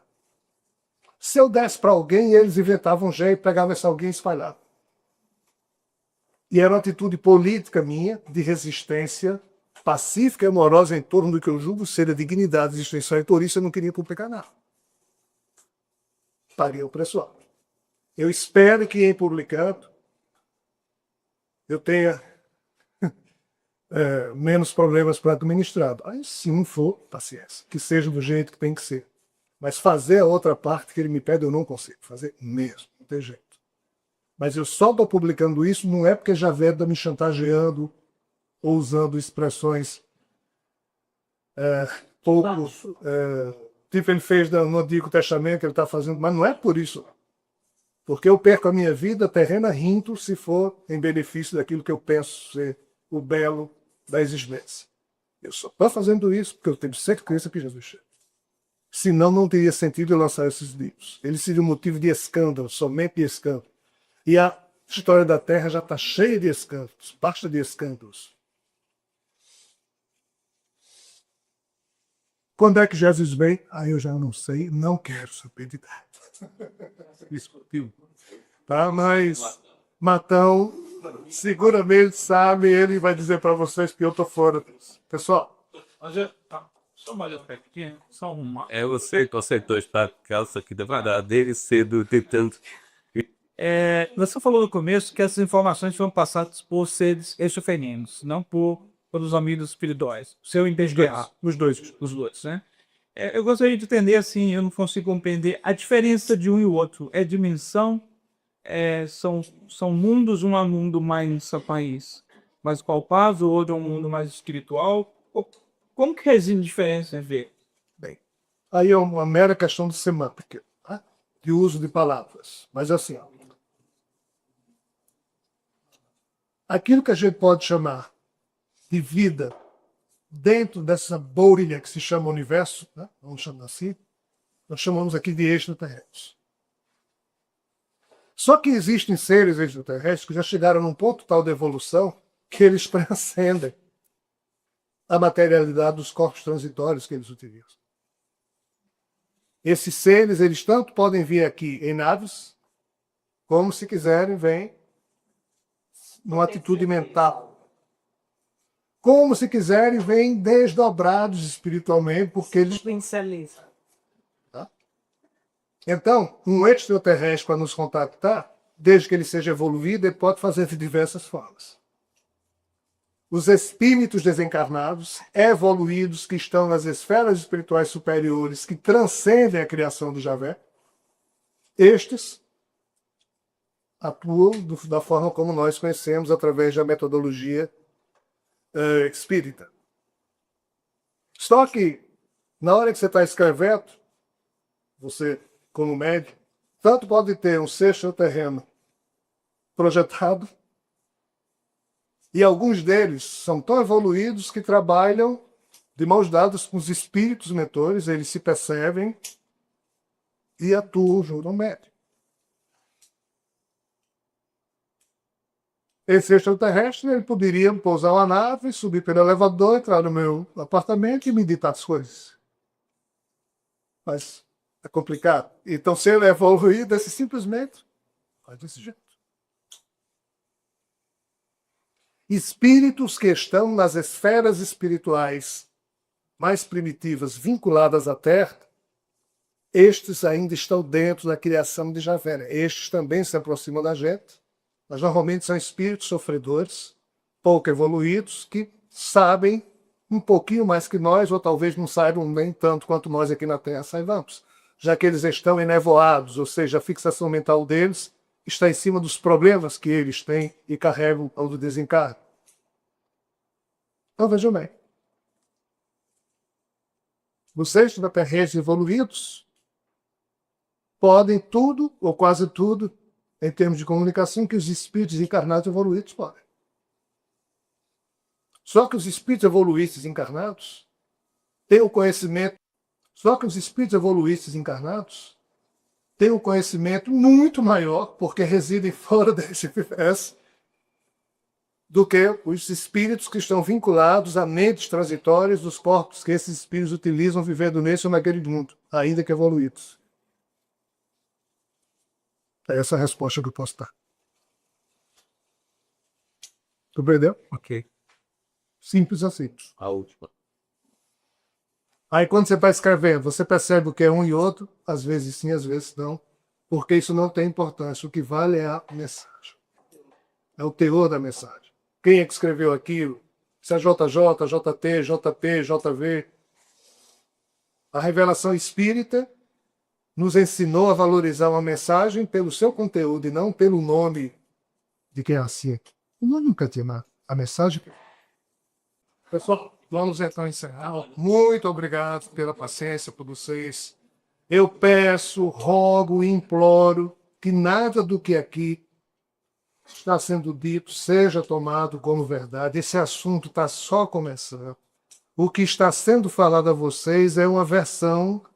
Se eu desse para alguém, eles inventavam um jeito, pegavam esse alguém e espalhavam. E era uma atitude política minha, de resistência pacífica e amorosa em torno do que eu julgo ser a dignidade existencial, e por isso eu não queria publicar nada. Paguei o preço alto. Eu espero que em publicando eu tenha menos problemas para administrar. Aí, se não for, paciência. Que seja do jeito que tem que ser. Mas fazer a outra parte que ele me pede, eu não consigo fazer mesmo, não tem jeito. Mas eu só estou publicando isso, não é porque Javé está me chantageando ou usando expressões pouco... tipo ele fez no Antigo Testamento, que ele está fazendo, mas não é por isso. Porque eu perco a minha vida terrena rindo se for em benefício daquilo que eu penso ser o belo da existência. Eu só estou fazendo isso porque eu tenho certeza que Jesus chega. Senão não teria sentido eu lançar esses livros. Ele seria um motivo de escândalo, somente de escândalo. E a história da Terra já está cheia de escândalos, basta de escândalos. Quando é que Jesus vem? Eu já não sei, não quero saber de nada. Tá, mas Matão seguramente sabe, ele vai dizer para vocês que eu estou fora disso. Pessoal, Só mais aspectinho, só uma. Você consertou esta calça aqui da verdade dele cedo, tentando. Você falou no começo que essas informações foram passadas por seres exofeninos, não pelos amigos espirituais. O seu entendimento. Os dois, né? Eu gostaria de entender, assim, eu não consigo compreender a diferença de um e o outro. É dimensão, são mundos, um é um mundo mais país, mais palpável, o outro é um mundo mais espiritual. Como que reside a diferença entre? bem, aí é uma mera questão de semântica, tá? De uso de palavras. Mas assim, aquilo que a gente pode chamar de vida dentro dessa borilha que se chama universo, né? Vamos chamar assim, nós chamamos aqui de extraterrestres. Só que existem seres extraterrestres que já chegaram num ponto tal de evolução que eles transcendem a materialidade dos corpos transitórios que eles utilizam. Esses seres, eles tanto podem vir aqui em naves, como, se quiserem, vêm numa atitude mental. Como, se quiserem, vêm desdobrados espiritualmente, porque eles... Tá? Então, um extraterrestre, para nos contactar, desde que ele seja evoluído, ele pode fazer de diversas formas. Os espíritos desencarnados, evoluídos, que estão nas esferas espirituais superiores, que transcendem a criação do Javé, estes atuam da forma como nós conhecemos, através da metodologia espírita. Só que, na hora que você está escrevendo, você, como médium, tanto pode ter um ser extraterreno projetado, e alguns deles são tão evoluídos que trabalham de mãos dadas com os espíritos mentores, eles se percebem e atuam junto ao médium. Esse extraterrestre, ele poderia pousar uma nave, subir pelo elevador, entrar no meu apartamento e me ditar as coisas. Mas é complicado. Então, se ele é evoluído, esse simplesmente faz desse jeito. Espíritos que estão nas esferas espirituais mais primitivas vinculadas à Terra, estes ainda estão dentro da criação de Javé. Estes também se aproximam da gente, mas normalmente são espíritos sofredores, pouco evoluídos, que sabem um pouquinho mais que nós, ou talvez não saibam nem tanto quanto nós aqui na Terra saibamos, já que eles estão enevoados, ou seja, a fixação mental deles está em cima dos problemas que eles têm e carregam ao do desencargo. Então vejam bem. Os extraterrestres evoluídos podem tudo, ou quase tudo, em termos de comunicação, que os espíritos encarnados evoluídos podem. Só que os espíritos evoluídos encarnados têm o conhecimento, têm um conhecimento muito maior, porque residem fora desse universo, do que os espíritos que estão vinculados a mentes transitórias dos corpos que esses espíritos utilizam vivendo nesse ou naquele mundo, ainda que evoluídos. É essa a resposta que eu posso dar. Compreendeu? Ok. Simples assim. A última. Aí quando você vai escrevendo, você percebe o que é um e outro, às vezes sim, às vezes não, porque isso não tem importância. O que vale é a mensagem. É o teor da mensagem. Quem é que escreveu aquilo? Se é JJ, JT, JP, JV. A revelação espírita nos ensinou a valorizar uma mensagem pelo seu conteúdo e não pelo nome de quem assina. Eu nunca tinha nada. A mensagem... Pessoal, vamos então encerrar. Muito obrigado pela paciência por vocês. Eu peço, rogo e imploro que nada do que aqui está sendo dito seja tomado como verdade. Esse assunto está só começando. O que está sendo falado a vocês é uma versão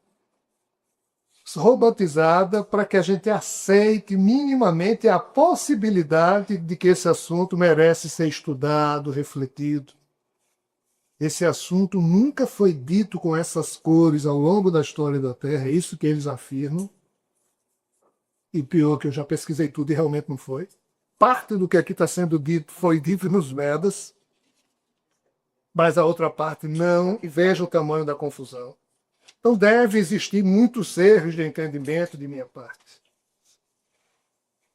robotizada para que a gente aceite minimamente a possibilidade de que esse assunto merece ser estudado, refletido. Esse assunto nunca foi dito com essas cores ao longo da história da Terra, é isso que eles afirmam. E pior que eu já pesquisei tudo e realmente não foi. Parte do que aqui está sendo dito foi dito nos Vedas, mas a outra parte não, e veja o tamanho da confusão. Então deve existir muitos erros de entendimento de minha parte.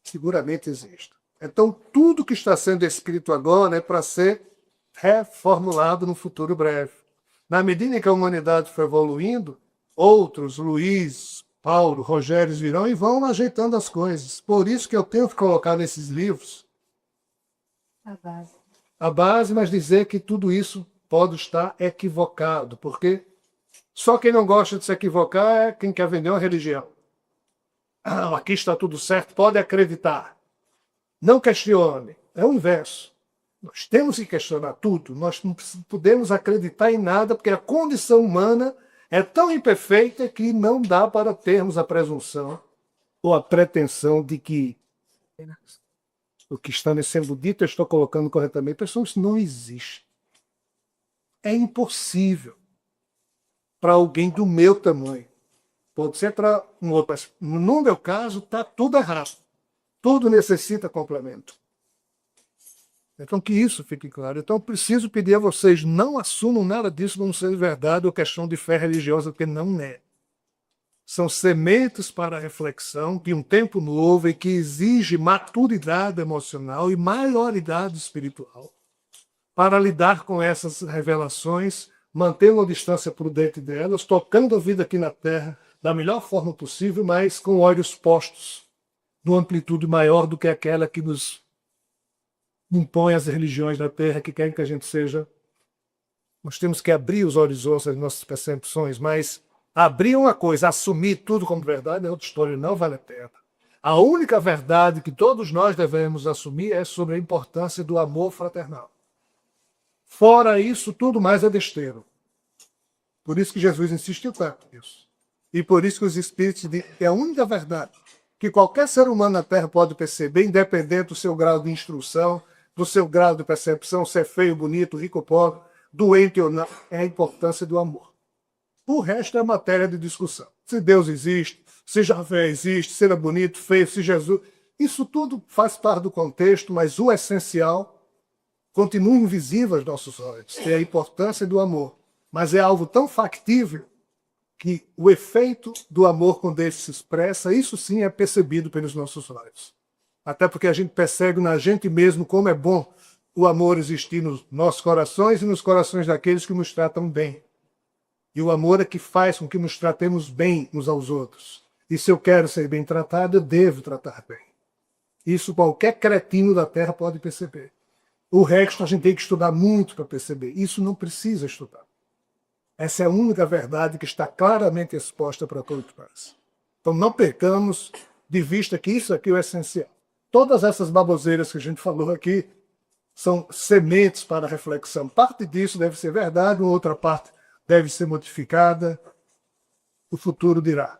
Seguramente existe. Então tudo que está sendo escrito agora é para ser reformulado no futuro breve. Na medida em que a humanidade for evoluindo, outros, Luiz, Paulo, Rogério virão e vão ajeitando as coisas. Por isso que eu tento colocar nesses livros a base, mas dizer que tudo isso pode estar equivocado, porque só quem não gosta de se equivocar é quem quer vender uma religião. Ah, aqui está tudo certo, pode acreditar. Não questione, é o inverso. Nós temos que questionar tudo, nós não podemos acreditar em nada, porque a condição humana é tão imperfeita que não dá para termos a presunção ou a pretensão de que O que está sendo dito, eu estou colocando corretamente. Pessoal, isso não existe. É impossível para alguém do meu tamanho. Pode ser para um outro. Mas no meu caso, está tudo errado. Tudo necessita complemento. Então, que isso fique claro. Então, eu preciso pedir a vocês, não assumam nada disso como sendo verdade ou questão de fé religiosa, porque não é. São sementes para a reflexão de um tempo novo e que exige maturidade emocional e maioridade espiritual para lidar com essas revelações, mantendo a distância prudente delas, tocando a vida aqui na Terra da melhor forma possível, mas com olhos postos numa amplitude maior do que aquela que nos impõe as religiões da Terra, que querem que a gente seja. Nós temos que abrir os horizontes das nossas percepções, mas abrir uma coisa, assumir tudo como verdade é outra história, não vale a pena. A única verdade que todos nós devemos assumir é sobre a importância do amor fraternal. Fora isso, tudo mais é besteira. Por isso que Jesus insistiu tanto nisso. E por isso que os Espíritos dizem que a única verdade que qualquer ser humano na Terra pode perceber, independente do seu grau de instrução, do seu grau de percepção, se é feio, bonito, rico ou pobre, doente ou não, é a importância do amor. O resto é matéria de discussão. Se Deus existe, se Javé existe, se ele é bonito, feio, se Jesus... Isso tudo faz parte do contexto, mas o essencial continua invisível aos nossos olhos. É a importância do amor. Mas é algo tão factível que o efeito do amor, quando ele se expressa, isso sim é percebido pelos nossos olhos. Até porque a gente percebe na gente mesmo como é bom o amor existir nos nossos corações e nos corações daqueles que nos tratam bem. E o amor é que faz com que nos tratemos bem uns aos outros. E se eu quero ser bem tratado, eu devo tratar bem. Isso qualquer cretino da Terra pode perceber. O resto a gente tem que estudar muito para perceber. Isso não precisa estudar. Essa é a única verdade que está claramente exposta para todos nós. Então não percamos de vista que isso aqui é o essencial. Todas essas baboseiras que a gente falou aqui são sementes para a reflexão. Parte disso deve ser verdade, outra parte deve ser modificada. O futuro dirá.